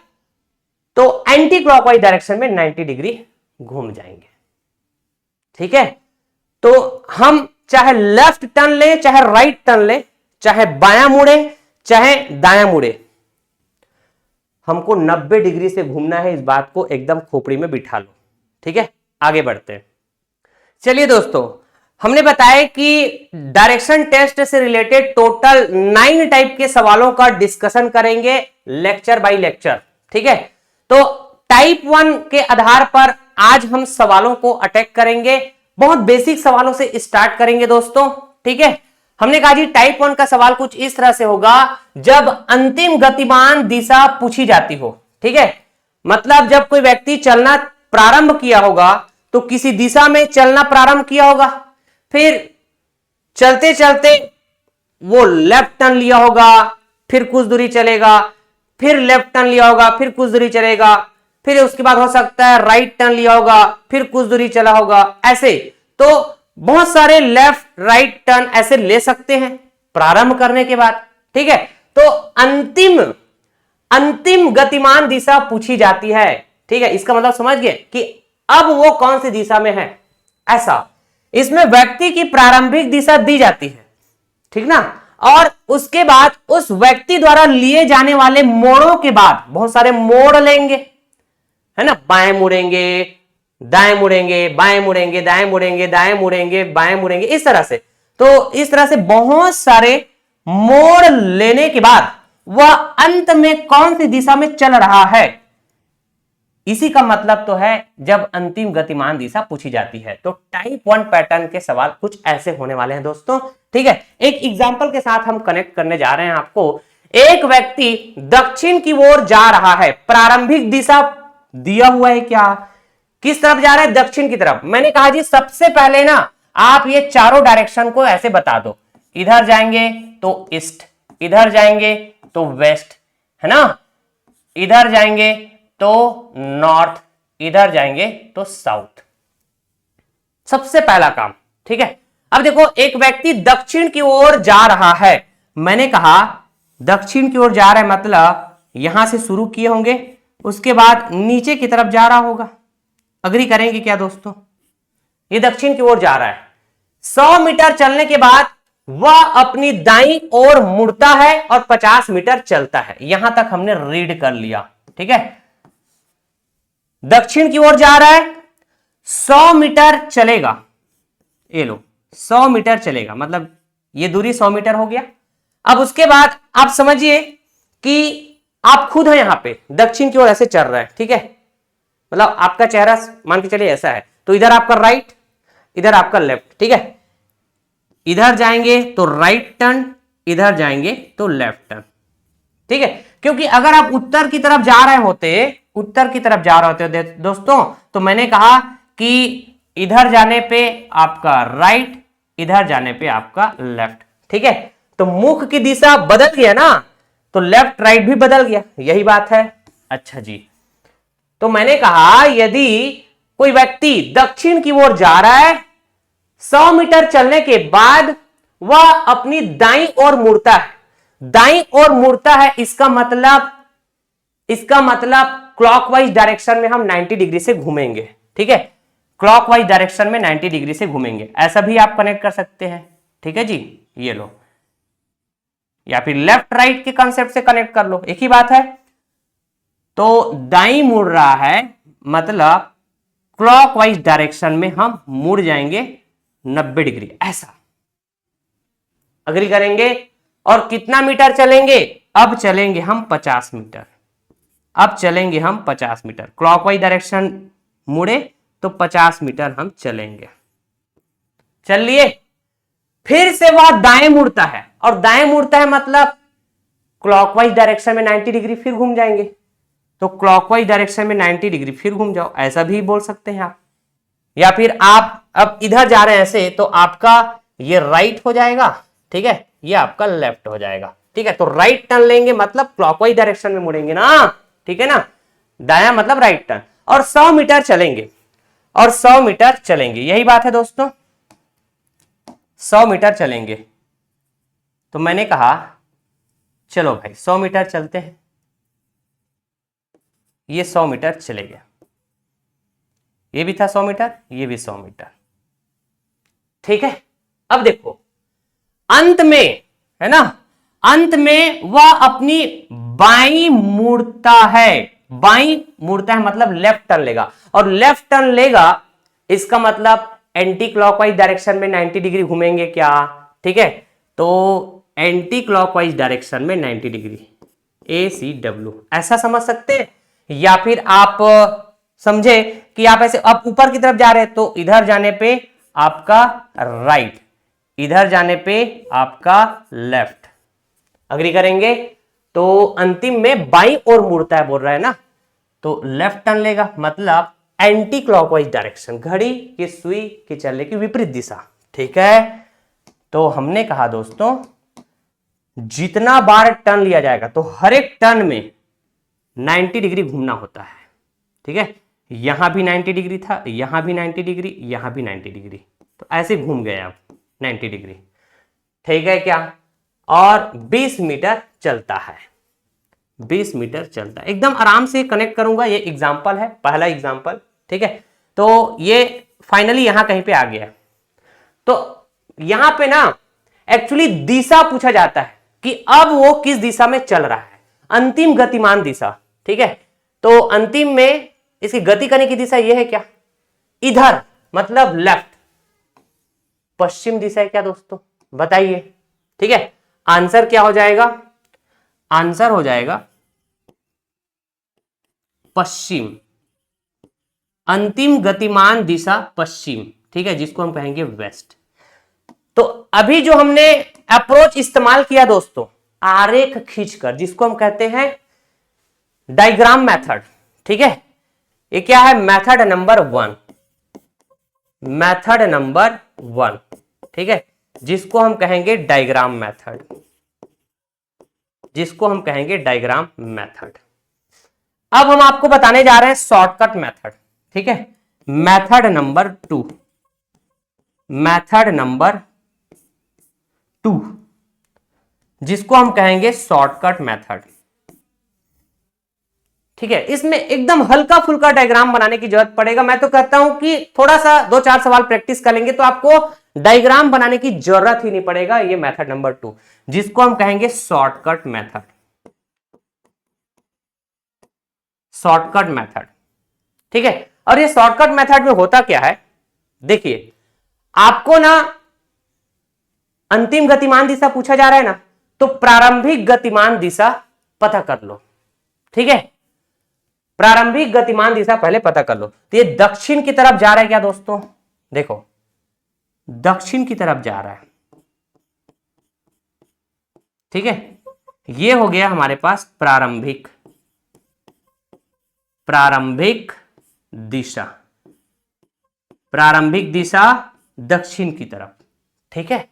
तो एंटी क्लॉकवाइज डायरेक्शन में 90 डिग्री घूम जाएंगे। ठीक है, तो हम चाहे लेफ्ट टर्न ले चाहे राइट टर्न ले, चाहे बायां मुड़े चाहे दायां मुड़े, हमको 90 डिग्री से घूमना है, इस बात को एकदम खोपड़ी में बिठा लो। ठीक है, आगे बढ़ते हैं। चलिए दोस्तों, हमने बताया कि डायरेक्शन टेस्ट से रिलेटेड टोटल 9 टाइप के सवालों का डिस्कशन करेंगे लेक्चर बाय लेक्चर। ठीक है, तो टाइप 1 के आधार पर आज हम सवालों को अटैक करेंगे, बहुत बेसिक सवालों से स्टार्ट करेंगे दोस्तों। ठीक है, हमने कहा जी टाइप 1 का सवाल कुछ इस तरह से होगा, जब अंतिम गतिमान दिशा पूछी जाती हो। ठीक है, मतलब जब कोई व्यक्ति चलना प्रारंभ किया होगा तो किसी दिशा में चलना प्रारंभ किया होगा, फिर चलते चलते वो लेफ्ट टर्न लिया होगा, फिर कुछ दूरी चलेगा, फिर लेफ्ट टर्न लिया होगा, फिर कुछ दूरी चलेगा, फिर उसके बाद हो सकता है राइट टर्न लिया होगा, फिर कुछ दूरी चला होगा, ऐसे। तो बहुत सारे लेफ्ट राइट टर्न ऐसे ले सकते हैं प्रारंभ करने के बाद। ठीक है, तो अंतिम गतिमान दिशा पूछी जाती है। ठीक है, इसका मतलब समझ गए कि अब वो कौन सी दिशा में है, ऐसा। इसमें व्यक्ति की प्रारंभिक दिशा दी जाती है, ठीक ना, और उसके बाद उस व्यक्ति द्वारा लिए जाने वाले मोड़ों के बाद बहुत सारे मोड़ लेंगे, है ना, बाएं मुड़ेंगे, दाएं मुड़ेंगे, बाएं मुड़ेंगे, दाएं मुड़ेंगे, दाएं मुड़ेंगे, बाएं मुड़ेंगे, इस तरह से। तो इस तरह से बहुत सारे मोड़ लेने के बाद वह अंत में कौन सी दिशा में चल रहा है, इसी का मतलब तो है जब अंतिम गतिमान दिशा पूछी जाती है। तो टाइप 1 पैटर्न के सवाल कुछ ऐसे होने वाले हैं दोस्तों। ठीक है, एक एग्जांपल के साथ हम कनेक्ट करने जा रहे हैं आपको। एक व्यक्ति दक्षिण की ओर जा रहा है, प्रारंभिक दिशा दिया हुआ है क्या, किस तरफ जा रहा है, दक्षिण की तरफ। मैंने कहा जी सबसे पहले ना आप ये चारों डायरेक्शन को ऐसे बता दो, इधर जाएंगे तो ईस्ट, इधर जाएंगे तो वेस्ट, है ना, इधर जाएंगे तो नॉर्थ, इधर जाएंगे तो साउथ। सबसे पहला काम। ठीक है, अब देखो एक व्यक्ति दक्षिण की ओर जा रहा है, मैंने कहा दक्षिण की ओर जा रहा है मतलब यहां से शुरू किए होंगे, उसके बाद नीचे की तरफ जा रहा होगा। अग्री करेंगे क्या दोस्तों, ये दक्षिण की ओर जा रहा है। 100 मीटर चलने के बाद वह अपनी दाईं ओर मुड़ता है और 50 मीटर चलता है। यहां तक हमने रीड कर लिया। ठीक है, दक्षिण की ओर जा रहा है, 100 मीटर चलेगा, ये लो 100 मीटर चलेगा, मतलब ये दूरी 100 मीटर हो गया। अब उसके बाद आप समझिए कि आप खुद हैं यहां पे, दक्षिण की ओर ऐसे चल रहे हैं। ठीक है, मतलब आपका चेहरा मान के चलिए ऐसा है, तो इधर आपका राइट, इधर आपका लेफ्ट। ठीक है, इधर जाएंगे तो राइट टर्न, इधर जाएंगे तो लेफ्ट टर्न। ठीक है, क्योंकि अगर आप उत्तर की तरफ जा रहे होते दोस्तों, तो मैंने कहा कि इधर जाने पे आपका राइट, इधर जाने पे आपका लेफ्ट। ठीक है, तो मुख की दिशा बदल गया ना, तो लेफ्ट राइट भी बदल गया, यही बात है। अच्छा जी, तो मैंने कहा यदि कोई व्यक्ति दक्षिण की ओर जा रहा है, 100 मीटर चलने के बाद वह अपनी दाईं ओर मुड़ता है, दाईं ओर मुड़ता है, इसका मतलब क्लॉकवाइज डायरेक्शन में हम 90 डिग्री से घूमेंगे। ठीक है, क्लॉकवाइज डायरेक्शन में 90 डिग्री से घूमेंगे, ऐसा भी आप कनेक्ट कर सकते हैं। ठीक है जी, ये लो, या फिर लेफ्ट राइट के कंसेप्ट से कनेक्ट कर लो, एक ही बात है। तो दाईं मुड़ रहा है मतलब क्लॉकवाइज डायरेक्शन में हम मुड़ जाएंगे 90 डिग्री, ऐसा। अग्री करेंगे? और कितना मीटर चलेंगे, अब चलेंगे हम 50 मीटर, अब चलेंगे हम 50 मीटर, क्लॉकवाइज डायरेक्शन मुड़े तो 50 मीटर हम चलेंगे। चल लिए, फिर से वह दाएं मुड़ता है, और दाएं मुड़ता है मतलब क्लॉकवाइज डायरेक्शन में 90 डिग्री फिर घूम जाएंगे, तो क्लॉकवाइज डायरेक्शन में 90 डिग्री फिर घूम जाओ, ऐसा भी बोल सकते हैं आप। या फिर आप अब इधर जा रहे हैं ऐसे, तो आपका ये राइट हो जाएगा, ठीक है, ये आपका लेफ्ट हो जाएगा। ठीक है, तो राइट टर्न लेंगे मतलब क्लॉकवाइज डायरेक्शन में मुड़ेंगे ना, ठीक है ना, दाया मतलब राइट टर्न, और 100 मीटर चलेंगे, और 100 मीटर चलेंगे, यही बात है दोस्तों, 100 मीटर चलेंगे। तो मैंने कहा चलो भाई 100 मीटर चलते हैं, ये 100 मीटर चले गया, ये भी था 100 मीटर, ये भी 100 मीटर। ठीक है, अब देखो अंत में, है ना, अंत में वह अपनी बाईं मुड़ता है, बाईं मुड़ता है मतलब लेफ्ट टर्न लेगा, और लेफ्ट टर्न लेगा इसका मतलब एंटी क्लॉकवाइज डायरेक्शन में 90 डिग्री घूमेंगे क्या। ठीक है, तो एंटी क्लॉकवाइज डायरेक्शन में 90 डिग्री, ACW, ऐसा समझ सकते हैं। या फिर आप समझे कि आप ऐसे अब ऊपर की तरफ जा रहे हैं तो इधर जाने पे आपका राइट, इधर जाने पे आपका लेफ्ट। अग्री करेंगे? तो अंतिम में बाईं ओर मुड़ता है बोल रहा है ना, तो लेफ्ट टर्न लेगा, मतलब एंटी क्लॉकवाइज डायरेक्शन, घड़ी की सुई के चलने की विपरीत दिशा। ठीक है, तो हमने कहा दोस्तों जितना बार टर्न लिया जाएगा तो हर एक टर्न में 90 डिग्री घूमना होता है। ठीक है, यहां भी 90 डिग्री था, यहां भी 90 डिग्री, यहां भी 90 डिग्री, तो ऐसे घूम गए आप 90 डिग्री। ठीक है क्या? और 20 मीटर चलता है, 20 मीटर चलता है। एकदम आराम से कनेक्ट करूंगा, ये एग्जाम्पल है, पहला एग्जाम्पल। ठीक है, तो ये फाइनली यहां कहीं पे आ गया। तो यहां पे ना एक्चुअली दिशा पूछा जाता है कि अब वो किस दिशा में चल रहा है, अंतिम गतिमान दिशा। ठीक है, तो अंतिम में इसकी गति करने की दिशा ये है क्या? इधर, मतलब लेफ्ट। पश्चिम दिशा है क्या दोस्तों? बताइए। ठीक है, आंसर क्या हो जाएगा? आंसर हो जाएगा पश्चिम, अंतिम गतिमान दिशा पश्चिम। ठीक है, जिसको हम कहेंगे वेस्ट। तो अभी जो हमने अप्रोच इस्तेमाल किया दोस्तों, आरेख खींचकर, जिसको हम कहते हैं डायग्राम मेथड। ठीक है, ये क्या है? Method number 1, method number 1। ठीक है, जिसको हम कहेंगे डायग्राम मेथड, जिसको हम कहेंगे डायग्राम मेथड। अब हम आपको बताने जा रहे हैं शॉर्टकट मेथड। ठीक है, मेथड नंबर 2, मेथड नंबर 2, जिसको हम कहेंगे शॉर्टकट मेथड। ठीक है, इसमें एकदम हल्का फुल्का डायग्राम बनाने की जरूरत पड़ेगा। मैं तो कहता हूं कि थोड़ा सा 2-4 सवाल प्रैक्टिस कर लेंगे तो आपको डायग्राम बनाने की जरूरत ही नहीं पड़ेगा। ये मेथड नंबर 2, जिसको हम कहेंगे शॉर्टकट मेथड, शॉर्टकट मेथड। ठीक है, और ये शॉर्टकट मेथड में होता क्या है? देखिए, आपको ना अंतिम गतिमान दिशा पूछा जा रहा है ना, तो प्रारंभिक गतिमान दिशा पता कर लो। ठीक है, प्रारंभिक गतिमान दिशा पहले पता कर लो। तो ये दक्षिण की तरफ जा रहा है क्या दोस्तों? देखो, दक्षिण की तरफ जा रहा है। ठीक है, ये हो गया हमारे पास प्रारंभिक, प्रारंभिक दिशा, प्रारंभिक दिशा दक्षिण की तरफ। ठीक है,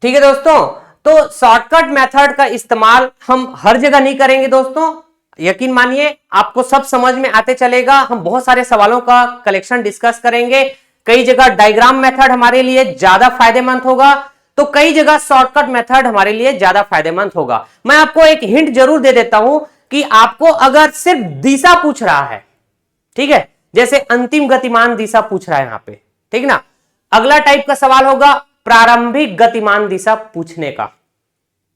ठीक है दोस्तों। तो शॉर्टकट मेथड का इस्तेमाल हम हर जगह नहीं करेंगे दोस्तों, यकीन मानिए आपको सब समझ में आते चलेगा। हम बहुत सारे सवालों का कलेक्शन डिस्कस करेंगे। कई जगह डायग्राम मेथड हमारे लिए ज्यादा फायदेमंद होगा, तो कई जगह शॉर्टकट मेथड हमारे लिए ज्यादा फायदेमंद होगा। मैं आपको एक हिंट जरूर दे देता हूं कि आपको अगर सिर्फ दिशा पूछ रहा है, ठीक है, जैसे अंतिम गतिमान दिशा पूछ रहा है यहां पे, ठीक ना, अगला टाइप का सवाल होगा प्रारंभिक गतिमान दिशा पूछने का।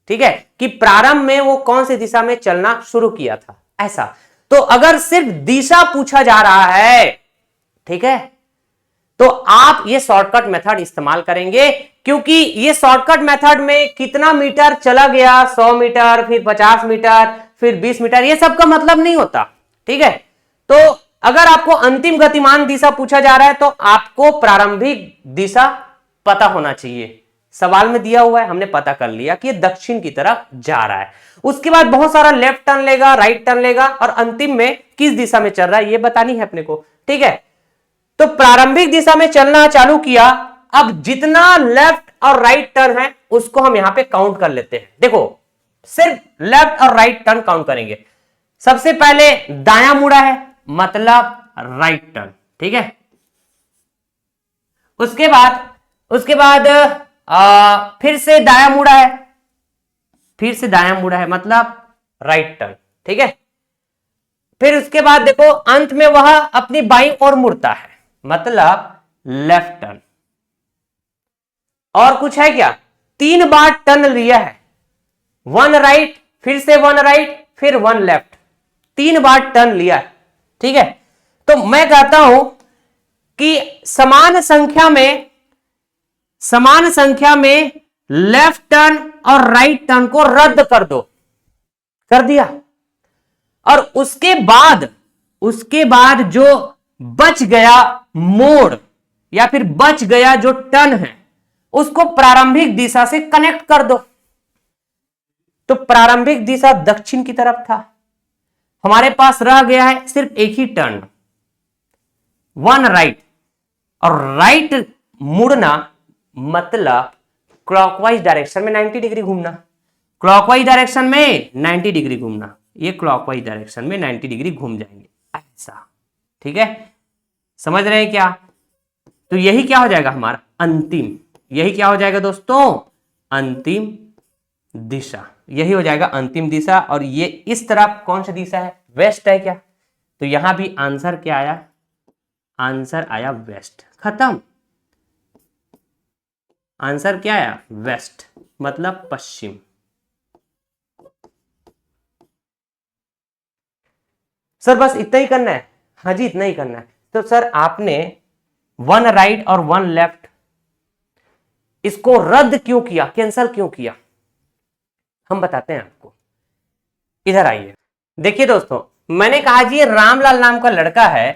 ठीक है, कि प्रारंभ में वो कौन सी दिशा में चलना शुरू किया था, ऐसा। तो अगर सिर्फ दिशा पूछा जा रहा है, ठीक है, तो आप ये शॉर्टकट मेथड इस्तेमाल करेंगे, क्योंकि ये शॉर्टकट मेथड में कितना मीटर चला गया, 100 मीटर, फिर 50 मीटर, फिर 20 मीटर, ये सब का मतलब नहीं होता। ठीक है, तो अगर आपको अंतिम गतिमान दिशा पूछा जा रहा है तो आपको प्रारंभिक दिशा पता होना चाहिए। सवाल में दिया हुआ है, हमने पता कर लिया कि ये दक्षिण की तरफ जा रहा है। उसके बाद बहुत सारा लेफ्ट टर्न लेगा, राइट टर्न लेगा, और अंतिम में किस दिशा में चल रहा है ये बतानी है अपने को। ठीक है, तो प्रारंभिक दिशा में चलना चालू किया। अब जितना लेफ्ट और राइट टर्न है उसको हम यहां पे काउंट कर लेते हैं। देखो, सिर्फ लेफ्ट और राइट टर्न काउंट करेंगे। सबसे पहले दायां मुड़ा है, मतलब राइट टर्न। ठीक है, उसके बाद फिर से दायां मुड़ा है, फिर से दायां मुड़ा है, मतलब राइट टर्न। ठीक है, फिर उसके बाद देखो अंत में वह अपनी बाईं ओर मुड़ता है, मतलब लेफ्ट टर्न। और कुछ है क्या? 3 बार टर्न लिया है, 1 राइट, फिर से 1 राइट, फिर 1 लेफ्ट, 3 बार टर्न लिया है। ठीक है, तो मैं कहता हूं कि समान संख्या में लेफ्ट टर्न और राइट टर्न को रद्द कर दो। कर दिया। और उसके बाद उसके बाद जो बच गया मोड़ या फिर बच गया जो टर्न है उसको प्रारंभिक दिशा से कनेक्ट कर दो। तो प्रारंभिक दिशा दक्षिण की तरफ था, हमारे पास रह गया है सिर्फ एक ही टर्न, वन राइट। और राइट मुड़ना मतलब क्लॉकवाइज डायरेक्शन में 90 डिग्री घूमना, क्लॉकवाइज डायरेक्शन में 90 डिग्री घूमना, ये क्लॉकवाइज डायरेक्शन में 90 डिग्री घूम जाएंगे ऐसा। ठीक है, समझ रहे हैं क्या? तो यही क्या हो जाएगा हमारा अंतिम, यही क्या हो जाएगा दोस्तों? अंतिम दिशा, यही हो जाएगा अंतिम दिशा। और ये इस तरफ कौन सा दिशा है? वेस्ट है क्या? तो यहां भी आंसर क्या आया? आंसर आया वेस्ट। खत्म, आंसर क्या आया? वेस्ट, मतलब पश्चिम। सर बस इतना ही करना है? हाँ जी, इतना ही करना है। तो सर आपने वन राइट और वन लेफ्ट इसको रद्द क्यों किया, कैंसल क्यों किया? हम बताते हैं आपको। इधर आइए, देखिए दोस्तों, मैंने कहा जी रामलाल नाम का लड़का है,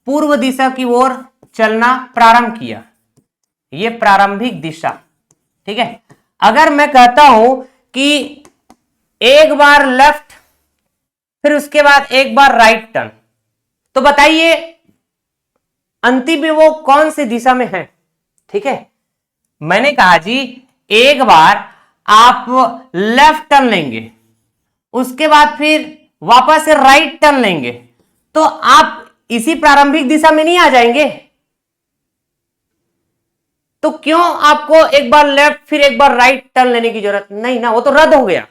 पूर्व दिशा की ओर चलना प्रारंभ किया, ये प्रारंभिक दिशा। ठीक है, अगर मैं कहता हूं कि एक बार लेफ्ट फिर उसके बाद एक बार राइट टर्न, तो बताइए अंतिम में वो कौन सी दिशा में है? ठीक है, मैंने कहा जी एक बार आप लेफ्ट टर्न लेंगे, उसके बाद फिर वापस से राइट टर्न लेंगे, तो आप इसी प्रारंभिक दिशा में नहीं आ जाएंगे? तो क्यों आपको एक बार लेफ्ट फिर एक बार राइट टर्न लेने की जरूरत नहीं ना, वो तो रद्द हो गया।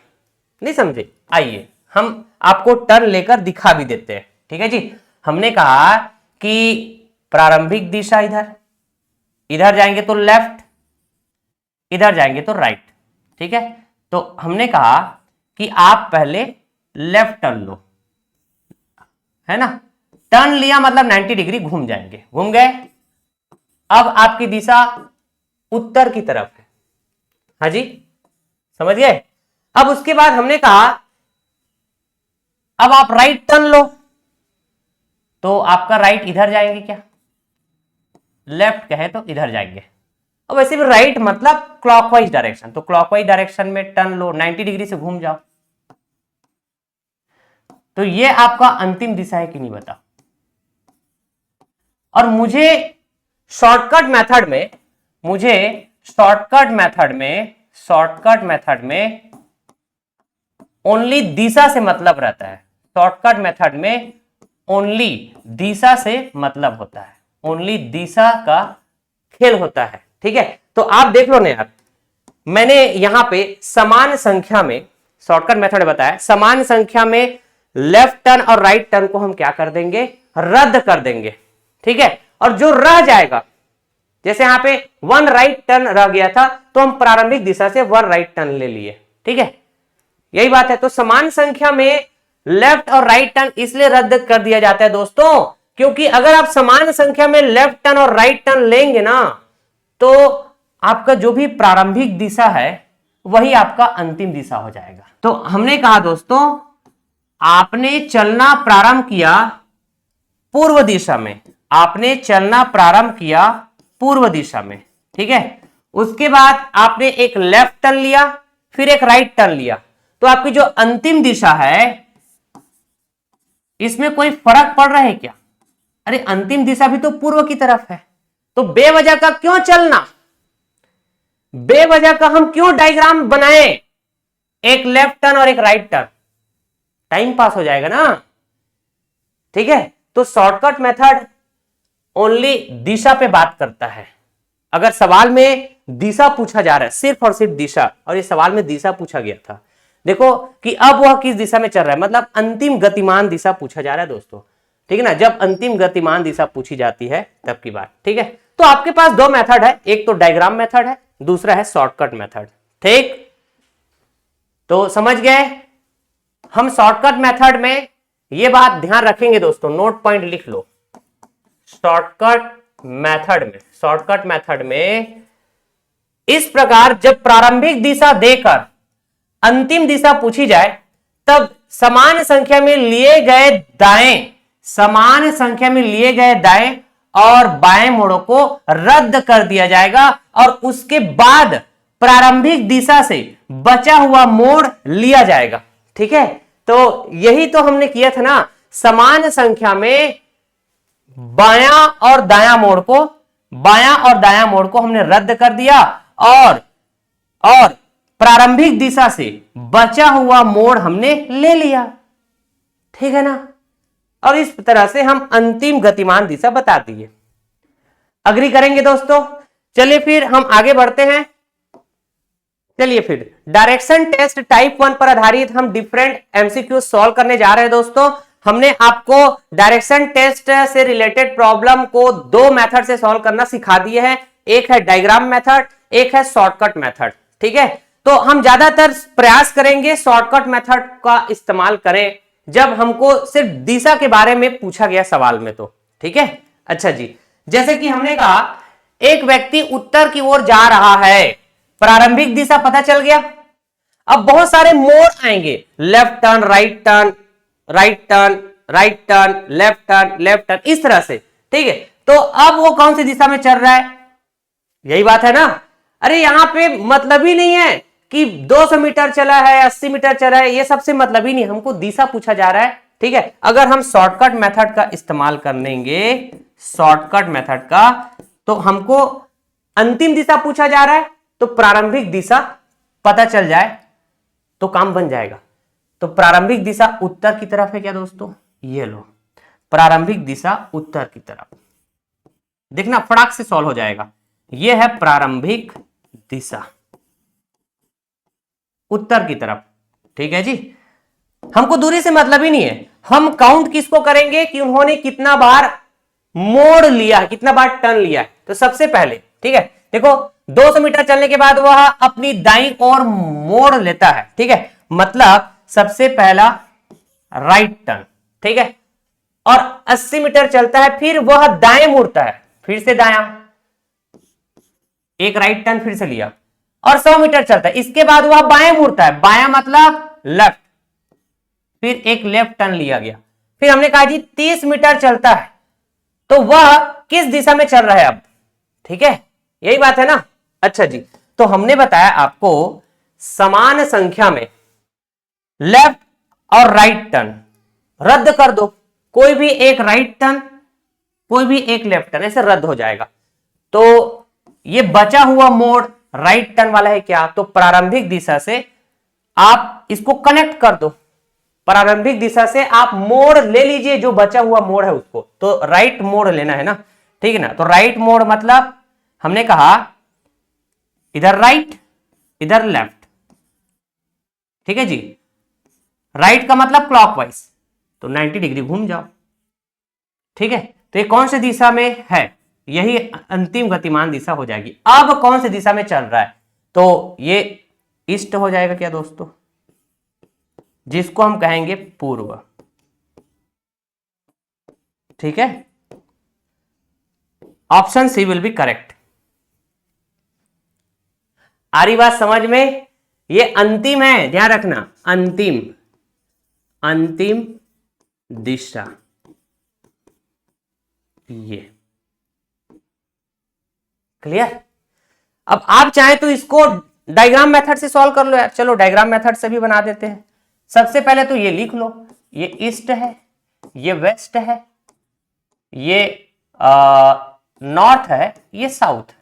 नहीं समझे? आइए हम आपको टर्न लेकर दिखा भी देते हैं। ठीक है जी, हमने कहा कि प्रारंभिक दिशा इधर, इधर जाएंगे तो लेफ्ट, इधर जाएंगे तो राइट। ठीक है, तो हमने कहा कि आप पहले लेफ्ट टर्न लो, है ना? टर्न लिया मतलब 90 डिग्री घूम जाएंगे, घूम गए। अब आपकी दिशा उत्तर की तरफ है। हाँ जी, समझ गए? अब उसके बाद हमने कहा अब आप राइट टर्न लो, तो आपका राइट इधर जाएंगे क्या? लेफ्ट कहे तो इधर जाएंगे। अब वैसे भी राइट मतलब क्लॉकवाइज डायरेक्शन, तो क्लॉकवाइज डायरेक्शन में टर्न लो, 90 डिग्री से घूम जाओ। तो ये आपका अंतिम दिशा है कि नहीं बताओ? और मुझे शॉर्टकट मेथड में ओनली दिशा से मतलब रहता है। शॉर्टकट मेथड में ओनली दिशा से मतलब होता है, ओनली दिशा का खेल होता है। ठीक है, तो आप देख लो ना यार, मैंने यहां पे समान संख्या में शॉर्टकट मेथड बताया, समान संख्या में लेफ्ट टर्न और राइट टर्न को हम क्या कर देंगे? रद्द कर देंगे। ठीक है, और जो रह जाएगा, जैसे यहां पे वन राइट टर्न रह गया था, तो हम प्रारंभिक दिशा से वन राइट टर्न ले लिए। ठीक है, यही बात है। तो समान संख्या में लेफ्ट और राइट टर्न इसलिए रद्द कर दिया जाता है दोस्तों, क्योंकि अगर आप समान संख्या में लेफ्ट टर्न और राइट टर्न लेंगे ना, तो आपका जो भी प्रारंभिक दिशा है वही आपका अंतिम दिशा हो जाएगा। तो हमने कहा दोस्तों, आपने चलना प्रारंभ किया पूर्व दिशा में, आपने चलना प्रारंभ किया पूर्व दिशा में। ठीक है, उसके बाद आपने एक लेफ्ट टर्न लिया, फिर एक राइट टर्न लिया, तो आपकी जो अंतिम दिशा है इसमें कोई फर्क पड़ रहा है क्या? अरे अंतिम दिशा भी तो पूर्व की तरफ है, तो बेवजह का क्यों चलना, बेवजह का हम क्यों डायग्राम बनाए, एक लेफ्ट टर्न और एक राइट टर्न? टाइम पास हो जाएगा ना। ठीक है, तो शॉर्टकट मेथड ओनली दिशा पे बात करता है। अगर सवाल में दिशा पूछा जा रहा है, सिर्फ और सिर्फ दिशा, और ये सवाल में दिशा पूछा गया था, देखो कि अब वह किस दिशा में चल रहा है, मतलब अंतिम गतिमान दिशा पूछा जा रहा है दोस्तों। ठीक है ना, जब अंतिम गतिमान दिशा पूछी जाती है तब की बात। ठीक है, तो आपके पास दो मेथड है, एक तो डायग्राम मेथड है, दूसरा है शॉर्टकट मेथड। ठीक, तो समझ गए? हम शॉर्टकट मेथड में ये बात ध्यान रखेंगे दोस्तों, नोट पॉइंट लिख लो। शॉर्टकट मेथड में इस प्रकार जब प्रारंभिक दिशा देकर अंतिम दिशा पूछी जाए, तब समान संख्या में लिए गए दाएं समान संख्या में लिए गए दाएं और बाएं मोड़ों को रद्द कर दिया जाएगा और उसके बाद प्रारंभिक दिशा से बचा हुआ मोड़ लिया जाएगा। ठीक है, तो यही तो हमने किया था ना, समान संख्या में बायां और दायां मोड़ को हमने रद्द कर दिया और प्रारंभिक दिशा से बचा हुआ मोड़ हमने ले लिया। ठीक है ना, और इस तरह से हम अंतिम गतिमान दिशा बता दिए। अग्री करेंगे दोस्तों? चलिए फिर हम आगे बढ़ते हैं। चलिए फिर डायरेक्शन टेस्ट टाइप 1 पर आधारित हम डिफरेंट एमसीक्यू सॉल्व करने जा रहे हैं दोस्तों। हमने आपको डायरेक्शन टेस्ट से रिलेटेड प्रॉब्लम को दो मेथड से सॉल्व करना सिखा दिए हैं, एक है डायग्राम मेथड, एक है शॉर्टकट मेथड। ठीक है, तो हम ज्यादातर प्रयास करेंगे शॉर्टकट मेथड का इस्तेमाल करें जब हमको सिर्फ दिशा के बारे में पूछा गया सवाल में तो। ठीक है, अच्छा जी, जैसे कि हमने कहा एक व्यक्ति उत्तर की ओर जा रहा है, प्रारंभिक दिशा पता चल गया। अब बहुत सारे मोड़ आएंगे, left turn, right turn, right turn, right turn, left turn, left turn, इस तरह से। ठीक है, तो अब वो कौन सी दिशा में चल रहा है, यही बात है ना। अरे यहां पे मतलब ही नहीं है कि 200 मीटर चला है, 80 मीटर चला है, ये सबसे मतलब ही नहीं, हमको दिशा पूछा जा रहा है। ठीक है, अगर हम शॉर्टकट मेथड का इस्तेमाल कर लेंगे, शॉर्टकट मेथड का, तो हमको अंतिम दिशा पूछा जा रहा है, तो प्रारंभिक दिशा पता चल जाए तो काम बन जाएगा। तो प्रारंभिक दिशा उत्तर की तरफ है क्या दोस्तों, ये लो, प्रारंभिक दिशा उत्तर की तरफ, देखना फटाक से सॉल्व हो जाएगा। ये है प्रारंभिक दिशा उत्तर की तरफ। ठीक है जी, हमको दूरी से मतलब ही नहीं है, हम काउंट किसको करेंगे कि उन्होंने कितना बार मोड़ लिया है, कितना बार टर्न लिया है। तो सबसे पहले, ठीक है, देखो 200 मीटर चलने के बाद वह अपनी दाईं ओर मोड़ लेता है। ठीक है, मतलब सबसे पहला राइट टर्न। ठीक है, और 80 मीटर चलता है, फिर वह दाएं मुड़ता है, फिर से दायां, एक राइट टर्न फिर से लिया, और 100 मीटर चलता है, इसके बाद वह बाएं मुड़ता है, बायां मतलब लेफ्ट, फिर एक लेफ्ट टर्न लिया गया। फिर हमने कहा जी 30 मीटर चलता है, तो वह किस दिशा में चल रहा है अब। ठीक है, यही बात है ना। अच्छा जी, तो हमने बताया आपको समान संख्या में लेफ्ट और राइट टर्न रद्द कर दो, कोई भी एक राइट टर्न, कोई भी एक लेफ्ट टर्न, ऐसे रद्द हो जाएगा। तो ये बचा हुआ मोड़ राइट टर्न वाला है क्या, तो प्रारंभिक दिशा से आप इसको कनेक्ट कर दो, प्रारंभिक दिशा से आप मोड़ ले लीजिए, जो बचा हुआ मोड़ है उसको, तो राइट मोड़ लेना है ना। ठीक है ना, तो राइट मोड़ मतलब हमने कहा इधर राइट इधर लेफ्ट। ठीक है जी, राइट का मतलब क्लॉकवाइज, तो 90 डिग्री घूम जाओ। ठीक है, तो ये कौन सी दिशा में है, यही अंतिम गतिमान दिशा हो जाएगी। अब कौन सी दिशा में चल रहा है, तो ये ईस्ट हो जाएगा क्या दोस्तों, जिसको हम कहेंगे पूर्व। ठीक है, option C will be correct. आ रही बात समझ में, ये अंतिम है, ध्यान रखना, अंतिम अंतिम दिशा ये। क्लियर? अब आप चाहे तो इसको डायग्राम मेथड से सॉल्व कर लो यार, चलो डायग्राम मेथड से भी बना देते हैं। सबसे पहले तो ये लिख लो, ये ईस्ट है, ये वेस्ट है, ये नॉर्थ है, ये साउथ।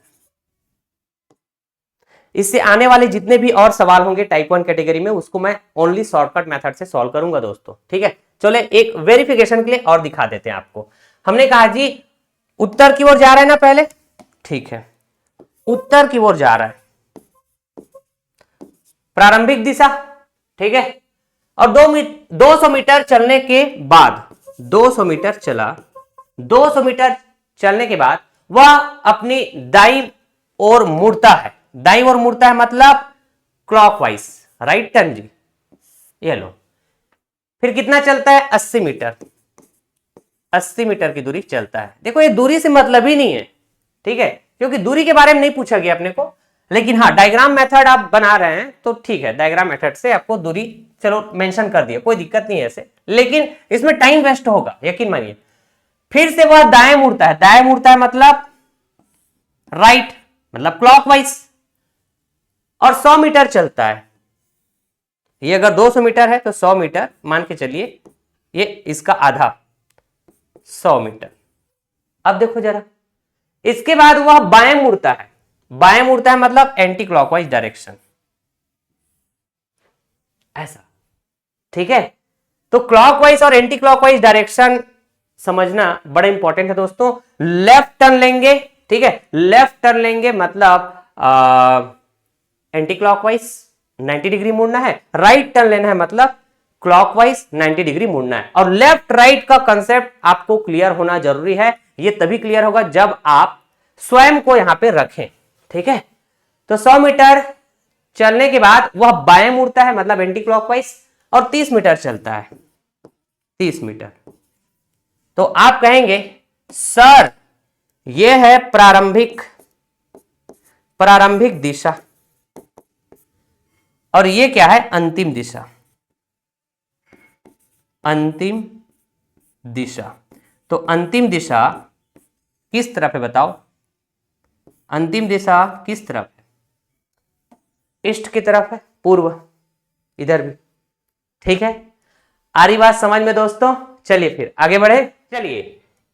इससे आने वाले जितने भी और सवाल होंगे टाइप 1 कैटेगरी में, उसको मैं ओनली शॉर्टकट मेथड से सॉल्व करूंगा दोस्तों। ठीक है, चलो एक वेरिफिकेशन के लिए और दिखा देते हैं आपको। हमने कहा जी उत्तर की ओर जा रहा है ना पहले, ठीक है, उत्तर की ओर जा रहा है, प्रारंभिक दिशा। ठीक है, और 200 मीटर चलने के बाद, 200 मीटर चला, 200 मीटर चलने के बाद वह अपनी दाईं ओर मुड़ता है, दाईं ओर मुड़ता है मतलब क्लॉकवाइज, राइट टर्न जी, ये लो। फिर कितना चलता है, 80 मीटर, 80 मीटर की दूरी चलता है। देखो ये दूरी से मतलब ही नहीं है, ठीक है, क्योंकि दूरी के बारे में नहीं पूछा गया अपने को, लेकिन हाँ, डायग्राम मेथड आप बना रहे हैं तो ठीक है, डायग्राम मेथड से आपको दूरी चलो मेंशन कर दिया, कोई दिक्कत नहीं है ऐसे, लेकिन इसमें टाइम वेस्ट होगा, यकीन मानिए। फिर से वह दाएं मुड़ता है, दाएं मुड़ता है मतलब राइट, मतलब क्लॉकवाइज, और 100 मीटर चलता है। ये अगर 200 मीटर है तो 100 मीटर मान के चलिए, ये इसका आधा 100 मीटर। अब देखो जरा, इसके बाद वह बाएं मुड़ता है, बाएं मुड़ता है मतलब एंटी क्लॉकवाइज डायरेक्शन, ऐसा, ठीक है। तो क्लॉकवाइज और एंटी क्लॉकवाइज डायरेक्शन समझना बड़ा इंपॉर्टेंट है दोस्तों। लेफ्ट टर्न लेंगे, ठीक है, लेफ्ट टर्न लेंगे मतलब एंटी क्लॉकवाइज 90 डिग्री मुड़ना है, राइट टर्न लेना है मतलब क्लॉकवाइज 90 डिग्री मुड़ना है। और लेफ्ट राइट का कंसेप्ट आपको क्लियर होना जरूरी है, ये तभी क्लियर होगा जब आप स्वयं को यहां पे रखें, ठीक है। तो 100 मीटर चलने के बाद वह बाएं मुड़ता है मतलब एंटी क्लॉकवाइज, और 30 मीटर चलता है, 30 मीटर। तो आप कहेंगे सर यह है प्रारंभिक दिशा, और ये क्या है, अंतिम दिशा, अंतिम दिशा। तो अंतिम दिशा किस तरफ है बताओ, अंतिम दिशा किस तरफ है, ईस्ट की तरफ है, पूर्व, इधर भी, ठीक है। आ रही बात समझ में दोस्तों? चलिए फिर आगे बढ़े। चलिए,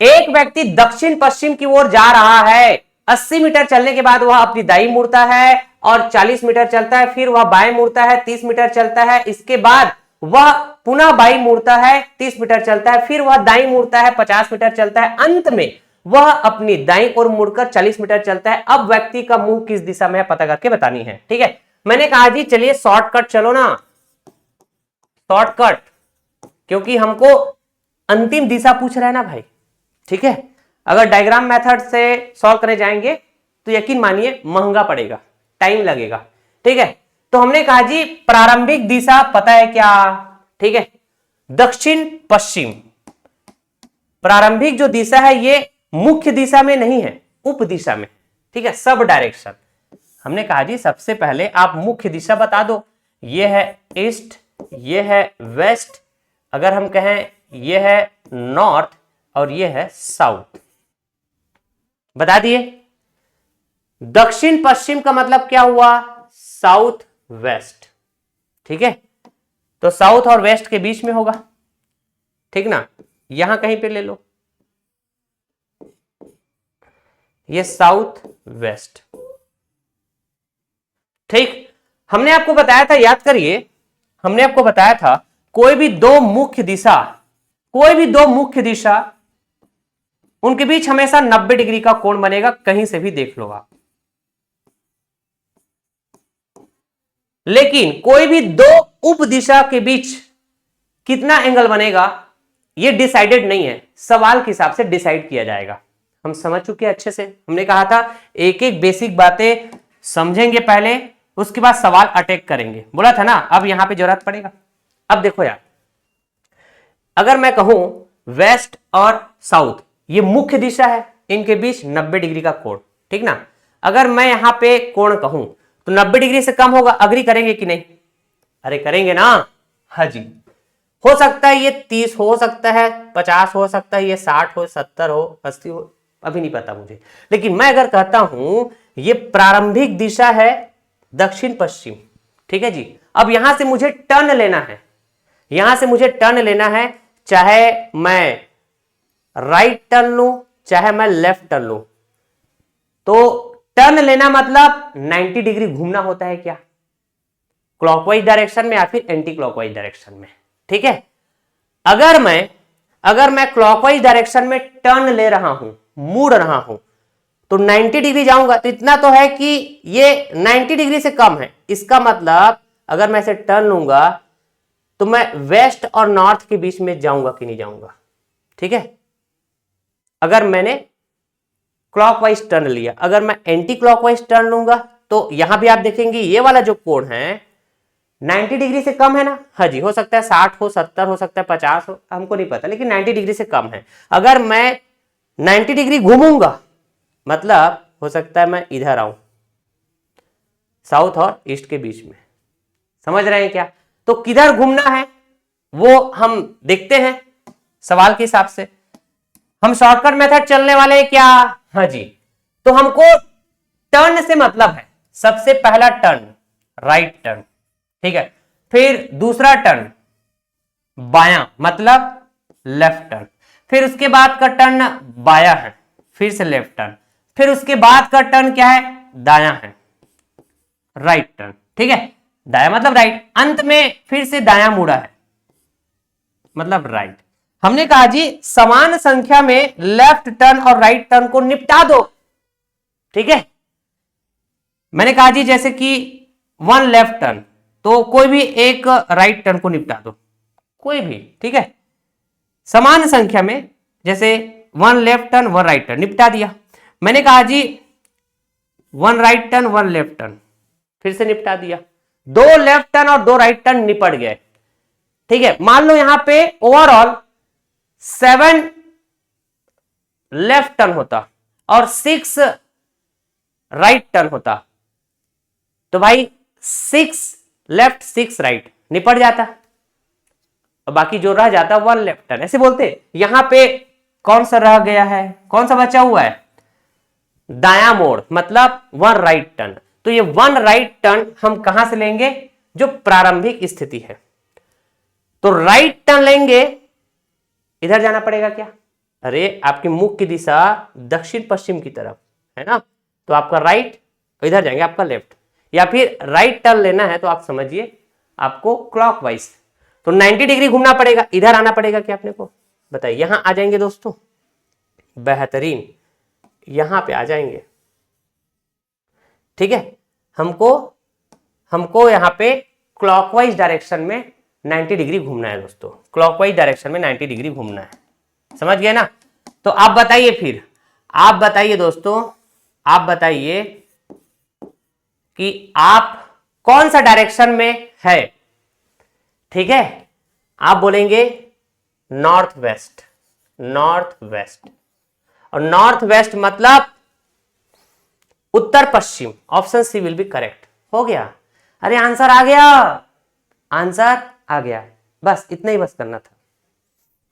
एक व्यक्ति दक्षिण पश्चिम की ओर जा रहा है, 80 मीटर चलने के बाद वह अपनी दाईं मुड़ता है और 40 मीटर चलता है, फिर वह बाएं मुड़ता है, 30 मीटर चलता है, इसके बाद वह पुनः बाईं मुड़ता है, 30 मीटर चलता है, फिर वह दाईं मुड़ता है, 50 मीटर चलता है, अंत में वह अपनी दाईं ओर मुड़कर 40 मीटर चलता है। अब व्यक्ति का मुंह किस दिशा में है पता करके बतानी है, ठीक है। मैंने कहा जी चलिए शॉर्टकट चलो ना, शॉर्टकट, क्योंकि हमको अंतिम दिशा पूछ रहा है ना भाई, ठीक है। अगर डायग्राम मेथड से सॉल्व करने जाएंगे तो यकीन मानिए महंगा पड़ेगा, टाइम लगेगा, ठीक है। तो हमने कहा जी प्रारंभिक दिशा पता है क्या, ठीक है, दक्षिण पश्चिम। प्रारंभिक जो दिशा है ये मुख्य दिशा में नहीं है, उप दिशा में, ठीक है, सब डायरेक्शन। हमने कहा जी सबसे पहले आप मुख्य दिशा बता दो, ये है ईस्ट, ये है वेस्ट, अगर हम कहें ये है नॉर्थ और ये है साउथ, बता दिए। दक्षिण पश्चिम का मतलब क्या हुआ, साउथ वेस्ट, ठीक है। तो साउथ और वेस्ट के बीच में होगा, ठीक ना, यहां कहीं पे ले लो, ये साउथ वेस्ट, ठीक। हमने आपको बताया था, याद करिए, हमने आपको बताया था कोई भी दो मुख्य दिशा, कोई भी दो मुख्य दिशा, उनके बीच हमेशा 90 डिग्री का कोण बनेगा, कहीं से भी देख लो आप। लेकिन कोई भी दो उप दिशा के बीच कितना एंगल बनेगा ये डिसाइडेड नहीं है, सवाल के हिसाब से डिसाइड किया जाएगा। हम समझ चुके हैं अच्छे से, हमने कहा था एक एक बेसिक बातें समझेंगे पहले, उसके बाद सवाल अटैक करेंगे, बोला था ना। अब यहां पे जरूरत पड़ेगा। अब देखो यार, अगर मैं कहूं वेस्ट और साउथ ये मुख्य दिशा है, इनके बीच 90 डिग्री का कोण, ठीक ना। अगर मैं यहां पे कोण कहूं तो 90 डिग्री से कम होगा, अग्री करेंगे कि नहीं, अरे करेंगे ना, हाँ जी। हो सकता है ये 30 हो सकता है, 50 हो सकता है, ये 60 हो, 70 हो, 80 हो, अभी नहीं पता मुझे। लेकिन मैं अगर कहता हूं ये प्रारंभिक दिशा है दक्षिण पश्चिम, ठीक है जी। अब यहां से मुझे टर्न लेना है, यहां से मुझे टर्न लेना है, चाहे मैं राइट टर्न लूं चाहे मैं लेफ्ट टर्न लूं। तो टर्न लेना मतलब 90 डिग्री घूमना होता है क्या, क्लॉकवाइज डायरेक्शन में या फिर एंटी क्लॉकवाइज डायरेक्शन में, ठीक है। अगर मैं क्लॉकवाइज डायरेक्शन में टर्न ले रहा हूं, मुड़ रहा हूं, तो 90 डिग्री जाऊंगा, तो इतना तो है कि ये 90 डिग्री से कम है, इसका मतलब अगर मैं इसे टर्न लूंगा तो मैं वेस्ट और नॉर्थ के बीच में जाऊंगा कि नहीं जाऊंगा, ठीक है। अगर मैंने क्लॉकवाइज टर्न लिया, अगर मैं एंटी क्लॉकवाइज टर्न लूंगा तो यहां भी आप देखेंगे ये वाला जो कोण है 90 डिग्री से कम है ना, हाँ जी। हो सकता है 60 हो, 70 हो सकता है, 50 हो, हमको नहीं पता, लेकिन 90 डिग्री से कम है। अगर मैं 90 डिग्री घूमूंगा मतलब हो सकता है मैं इधर आऊं, साउथ और ईस्ट के बीच में। समझ रहे हैं क्या? तो किधर घूमना है वो हम देखते हैं सवाल के हिसाब से। हम शॉर्टकट मेथड चलने वाले हैं क्या? हाँ जी। तो हमको टर्न से मतलब है, सबसे पहला टर्न राइट टर्न, ठीक है। फिर दूसरा टर्न बायां मतलब लेफ्ट टर्न, फिर उसके बाद का टर्न बायां है, फिर से लेफ्ट टर्न, फिर उसके बाद का टर्न क्या है? दायां है, राइट टर्न, ठीक है। दायां मतलब राइट, अंत में फिर से दायां मुड़ा है मतलब राइट। हमने कहा जी समान संख्या में लेफ्ट टर्न और राइट टर्न को निपटा दो, ठीक है। मैंने कहा जी जैसे कि 1 लेफ्ट टर्न, तो कोई भी एक राइट टर्न को निपटा दो, कोई भी, ठीक है। समान संख्या में जैसे 1 लेफ्ट टर्न 1 राइट टर्न, निपटा दिया। मैंने कहा जी 1 राइट टर्न 1 लेफ्ट टर्न, फिर से निपटा दिया। 2 लेफ्ट टर्न और 2 राइट टर्न निपट गए, ठीक है। मान लो यहां पे ओवरऑल 7 लेफ्ट टर्न होता और 6 राइट टर्न होता, तो भाई 6 लेफ्ट 6 राइट निपट जाता, और बाकी जो रह जाता 1 लेफ्ट टर्न, ऐसे बोलते। यहां पे कौन सा रह गया है, कौन सा बचा हुआ है? दायां मोड़ मतलब 1 राइट टर्न। तो ये 1 राइट टर्न हम कहां से लेंगे? जो प्रारंभिक स्थिति है। तो राइट टर्न लेंगे, इधर जाना पड़ेगा क्या? अरे आपकी मुख की दिशा दक्षिण पश्चिम की तरफ है ना, तो आपका राइट, इधर जाएंगे आपका लेफ्ट। या फिर राइट टर्न लेना है तो आप समझिए आपको क्लॉकवाइज, तो 90 डिग्री घूमना पड़ेगा। इधर आना पड़ेगा क्या अपने को? बताइए। यहां आ जाएंगे दोस्तों, बेहतरीन, यहां पे आ जाएंगे, ठीक है। हमको यहां पे क्लॉकवाइज डायरेक्शन में 90 डिग्री घूमना है दोस्तों, क्लॉकवाइज डायरेक्शन में 90 डिग्री घूमना है, समझ गए ना। तो आप बताइए, फिर आप बताइए दोस्तों, आप बताइए कि आप कौन सा डायरेक्शन में है, ठीक है। आप बोलेंगे नॉर्थ वेस्ट, नॉर्थ वेस्ट, और नॉर्थ वेस्ट मतलब उत्तर पश्चिम। Option C will be correct. हो गया? अरे आंसर आ गया, आंसर आ गया, बस इतना ही बस करना था।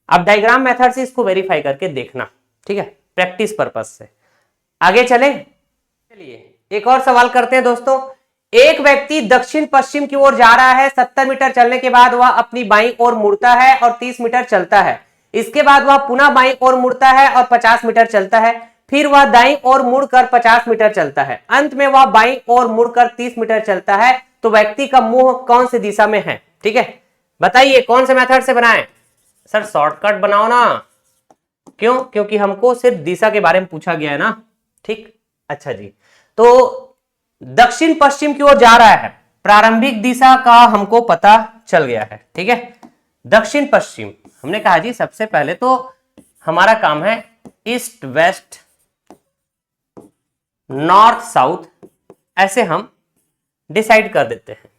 अब डायग्राम मेथड से इसको वेरीफाई करके देखना, ठीक है, प्रैक्टिस पर्पस से। आगे चले, चलिए एक और सवाल करते हैं दोस्तों। एक व्यक्ति दक्षिण पश्चिम की ओर जा रहा है, 70 मीटर चलने के बाद वह अपनी बाईं ओर मुड़ता है और 30 मीटर चलता है। इसके बाद वह पुनः बाईं ओर मुड़ता है और 50 मीटर चलता है। फिर वह दाईं ओर मुड़कर 50 मीटर चलता है। अंत में वह बाईं ओर मुड़कर 30 मीटर चलता है। तो व्यक्ति का मुंह कौन सी दिशा में है? ठीक है, बताइए कौन से मेथड से बनाएं? सर शॉर्टकट बनाओ ना। क्यों? क्योंकि हमको सिर्फ दिशा के बारे में पूछा गया है ना। ठीक, अच्छा जी। तो दक्षिण पश्चिम की ओर जा रहा है, प्रारंभिक दिशा का हमको पता चल गया है। ठीक है, दक्षिण पश्चिम हमने कहा जी सबसे पहले तो हमारा काम है ईस्ट वेस्ट नॉर्थ साउथ, ऐसे हम डिसाइड कर देते हैं।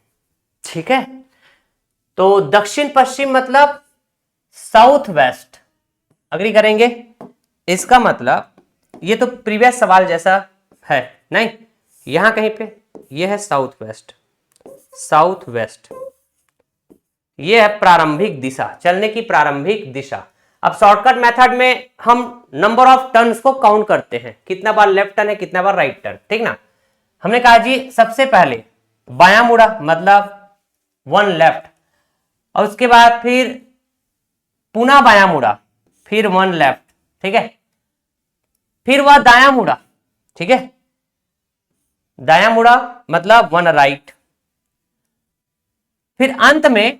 ठीक है, तो दक्षिण पश्चिम मतलब साउथ वेस्ट, अग्री करेंगे? इसका मतलब ये तो प्रीवियस सवाल जैसा है नहीं, यहां कहीं पे ये है साउथ वेस्ट, साउथ वेस्ट ये है प्रारंभिक दिशा, चलने की प्रारंभिक दिशा। अब शॉर्टकट मेथड में हम नंबर ऑफ टर्न्स को काउंट करते हैं, कितना बार लेफ्ट टर्न है, कितना बार राइट टर्न, ठीक ना। हमने कहा जी सबसे पहले बायां मुड़ा मतलब 1 लेफ्ट, और उसके बाद फिर पुनः बायां मुड़ा फिर 1 लेफ्ट, ठीक है। फिर वह दायां मुड़ा, ठीक है, दायां मुड़ा मतलब 1 राइट। फिर अंत में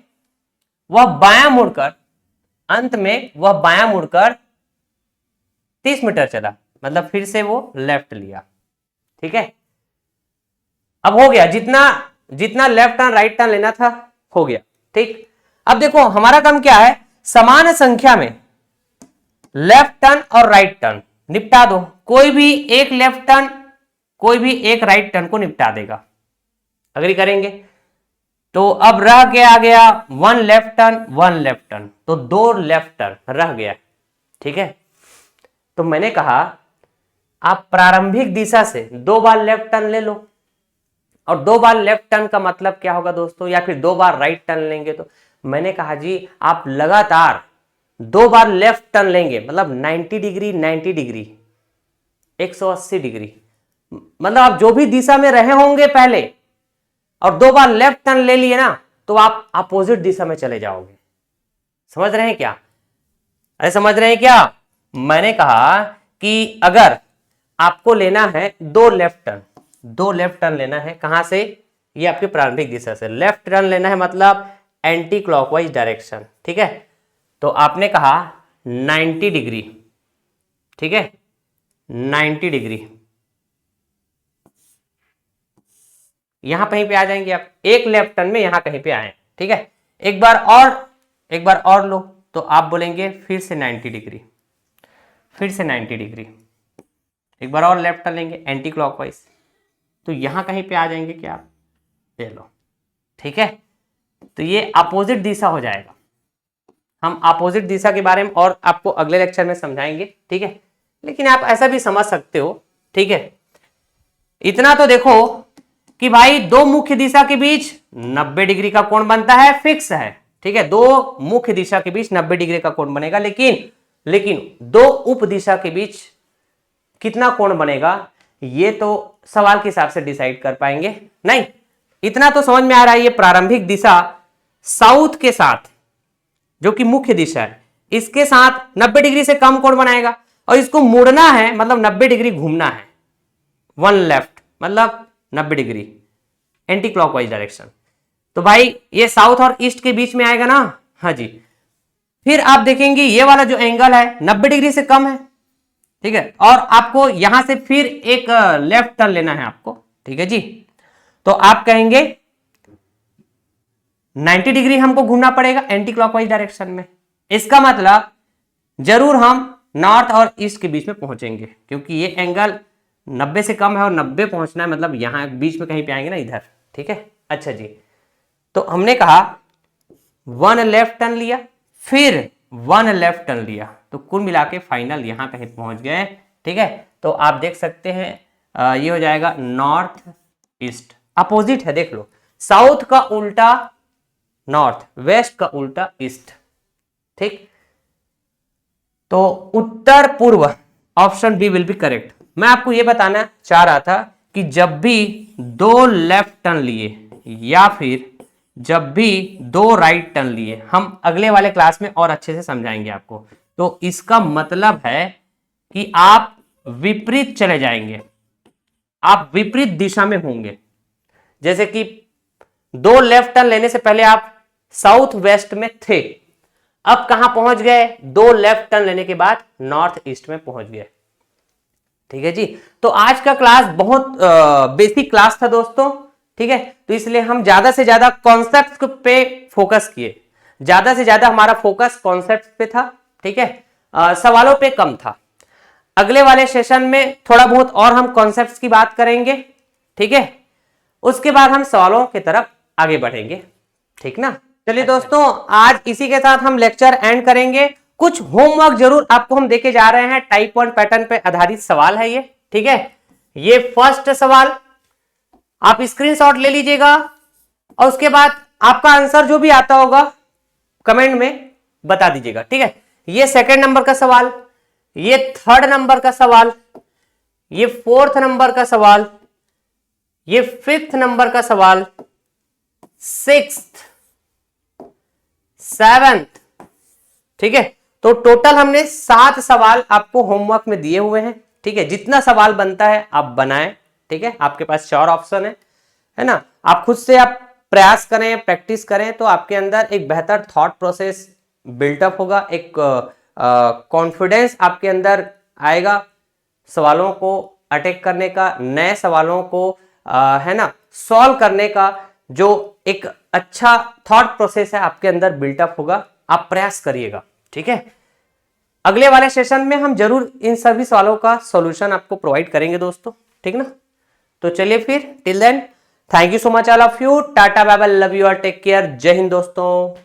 वह बायां मुड़कर, अंत में वह बायां मुड़कर 30 मीटर चला, मतलब फिर से वो लेफ्ट लिया। ठीक है, अब हो गया, जितना जितना लेफ्ट टर्न राइट टर्न लेना था हो गया। ठीक, अब देखो हमारा काम क्या है, समान संख्या में लेफ्ट टर्न और राइट टर्न निपटा दो। कोई भी एक लेफ्ट टर्न कोई भी एक राइट टर्न को निपटा देगा, अग्री करेंगे? तो अब रह गया 1 लेफ्ट टर्न 1 लेफ्ट टर्न, तो 2 लेफ्ट टर्न रह गया। ठीक है, तो मैंने कहा आप प्रारंभिक दिशा से 2 बार लेफ्ट टर्न ले लो, और 2 बार लेफ्ट टर्न का मतलब क्या होगा दोस्तों, या फिर 2 बार राइट टर्न लेंगे तो मैंने कहा जी आप लगातार 2 बार लेफ्ट टर्न लेंगे मतलब 90 डिग्री 90 डिग्री 180 डिग्री, मतलब आप जो भी दिशा में रहे होंगे पहले और 2 बार लेफ्ट टर्न ले लिए ना तो आप अपोजिट दिशा में चले जाओगे। समझ रहे हैं क्या? अरे समझ रहे हैं क्या? मैंने कहा कि अगर आपको लेना है 2 लेफ्ट टर्न लेना है, कहां से? ये आपकी प्रारंभिक दिशा से लेफ्ट टर्न लेना है, मतलब एंटी क्लॉकवाइज डायरेक्शन। ठीक है, तो आपने कहा 90 डिग्री, ठीक है 90 डिग्री, यहां कहीं पे आ जाएंगे आप, एक लेफ्ट टर्न में यहां कहीं पे आए। ठीक है, एक बार और लो तो आप बोलेंगे फिर से 90 डिग्री, फिर से 90 डिग्री, एक बार और लेफ्ट टर्न लेंगे एंटी क्लॉकवाइज, तो यहां कहीं पे आ जाएंगे क्या आप, ले लो। ठीक है, तो ये अपोजिट दिशा हो जाएगा। हम अपोजिट दिशा के बारे में और आपको अगले लेक्चर में समझाएंगे। ठीक है, लेकिन आप ऐसा भी समझ सकते हो। ठीक है, इतना तो देखो कि भाई 2 मुख्य दिशा के बीच 90 डिग्री का कोण बनता है, फिक्स है। ठीक है, 2 मुख्य दिशा के बीच 90 डिग्री का कोण बनेगा, लेकिन 2 उप दिशा के बीच कितना कोण बनेगा ये तो सवाल के हिसाब से डिसाइड कर पाएंगे नहीं। इतना तो समझ में आ रहा है, ये प्रारंभिक दिशा साउथ के साथ जो कि मुख्य दिशा है इसके साथ 90 डिग्री से कम कोण बनाएगा, और इसको मुड़ना है मतलब 90 डिग्री घूमना है, 1 लेफ्ट मतलब 90 डिग्री एंटी क्लॉकवाइज डायरेक्शन। तो भाई ये साउथ और ईस्ट के बीच में आएगा ना, हाँ जी। फिर आप देखेंगे ये वाला जो एंगल है 90 डिग्री से कम है। ठीक है, और आपको यहां से फिर एक लेफ्ट टर्न लेना है आपको। ठीक है जी, तो आप कहेंगे 90 डिग्री हमको घूमना पड़ेगा एंटी क्लॉकवाइज डायरेक्शन में। इसका मतलब जरूर हम नॉर्थ और ईस्ट के बीच में पहुंचेंगे, क्योंकि ये एंगल 90 से कम है और 90 पहुंचना है, मतलब यहां बीच में कहीं पे आएंगे ना, इधर। ठीक है, अच्छा जी, तो हमने कहा 1 लेफ्ट टर्न लिया, फिर 1 लेफ्ट टर्न लिया, तो कुल मिला के फाइनल यहां कहीं पहुंच गए। ठीक है, तो आप देख सकते हैं ये हो जाएगा नॉर्थ ईस्ट, अपोजिट है, देख लो, साउथ का उल्टा नॉर्थ, वेस्ट का उल्टा ईस्ट। ठीक, तो उत्तर पूर्व, option B will be correct. मैं आपको यह बताना चाह रहा था कि जब भी 2 लेफ्ट टर्न लिए या फिर जब भी 2 राइट टर्न लिए, हम अगले वाले क्लास में और अच्छे से समझाएंगे आपको, तो इसका मतलब है कि आप विपरीत चले जाएंगे, आप विपरीत दिशा में होंगे। जैसे कि 2 लेफ्ट टर्न लेने से पहले आप साउथ वेस्ट में थे, अब कहां पहुंच गए, 2 लेफ्ट टर्न लेने के बाद नॉर्थ ईस्ट में पहुंच गए। ठीक है जी, तो आज का क्लास बहुत बेसिक क्लास था दोस्तों। ठीक है, तो इसलिए हम ज्यादा से ज्यादा कॉन्सेप्ट पे फोकस किए, ज्यादा से ज्यादा हमारा फोकस कॉन्सेप्ट पे था। ठीक है, सवालों पे कम था। अगले वाले सेशन में थोड़ा बहुत और हम कॉन्सेप्ट्स की बात करेंगे। ठीक है, उसके बाद हम सवालों की तरफ आगे बढ़ेंगे। ठीक ना, चलिए दोस्तों, आज इसी के साथ हम लेक्चर एंड करेंगे। कुछ होमवर्क जरूर आपको हम देके जा रहे हैं, टाइप 1 पैटर्न पे आधारित सवाल है ये। ठीक है, ये फर्स्ट सवाल आप स्क्रीनशॉट ले लीजिएगा, और उसके बाद आपका आंसर जो भी आता होगा कमेंट में बता दीजिएगा। ठीक है, ये सेकंड नंबर का सवाल, ये थर्ड नंबर का सवाल, ये फोर्थ नंबर का सवाल, ये फिफ्थ नंबर का सवाल, सिक्स्थ, सेवेंथ। ठीक है, तो टोटल हमने 7 सवाल आपको होमवर्क में दिए हुए हैं। ठीक है, जितना सवाल बनता है आप बनाएं। ठीक है, आपके पास 4 ऑप्शन है ना, आप खुद से आप प्रयास करें, प्रैक्टिस करें, तो आपके अंदर एक बेहतर थॉट प्रोसेस बिल्टअप होगा, एक कॉन्फिडेंस आपके अंदर आएगा सवालों को अटैक करने का, नए सवालों को है ना सॉल्व करने का, जो एक अच्छा थॉट प्रोसेस है आपके अंदर बिल्टअप होगा। आप प्रयास करिएगा। ठीक है, अगले वाले सेशन में हम जरूर इन सभी सवालों का सॉल्यूशन आपको प्रोवाइड करेंगे दोस्तों। ठीक ना, तो चलिए फिर, till then, thank you so much all of you, tata bye bye, love you और टेक केयर, जय हिंद दोस्तों।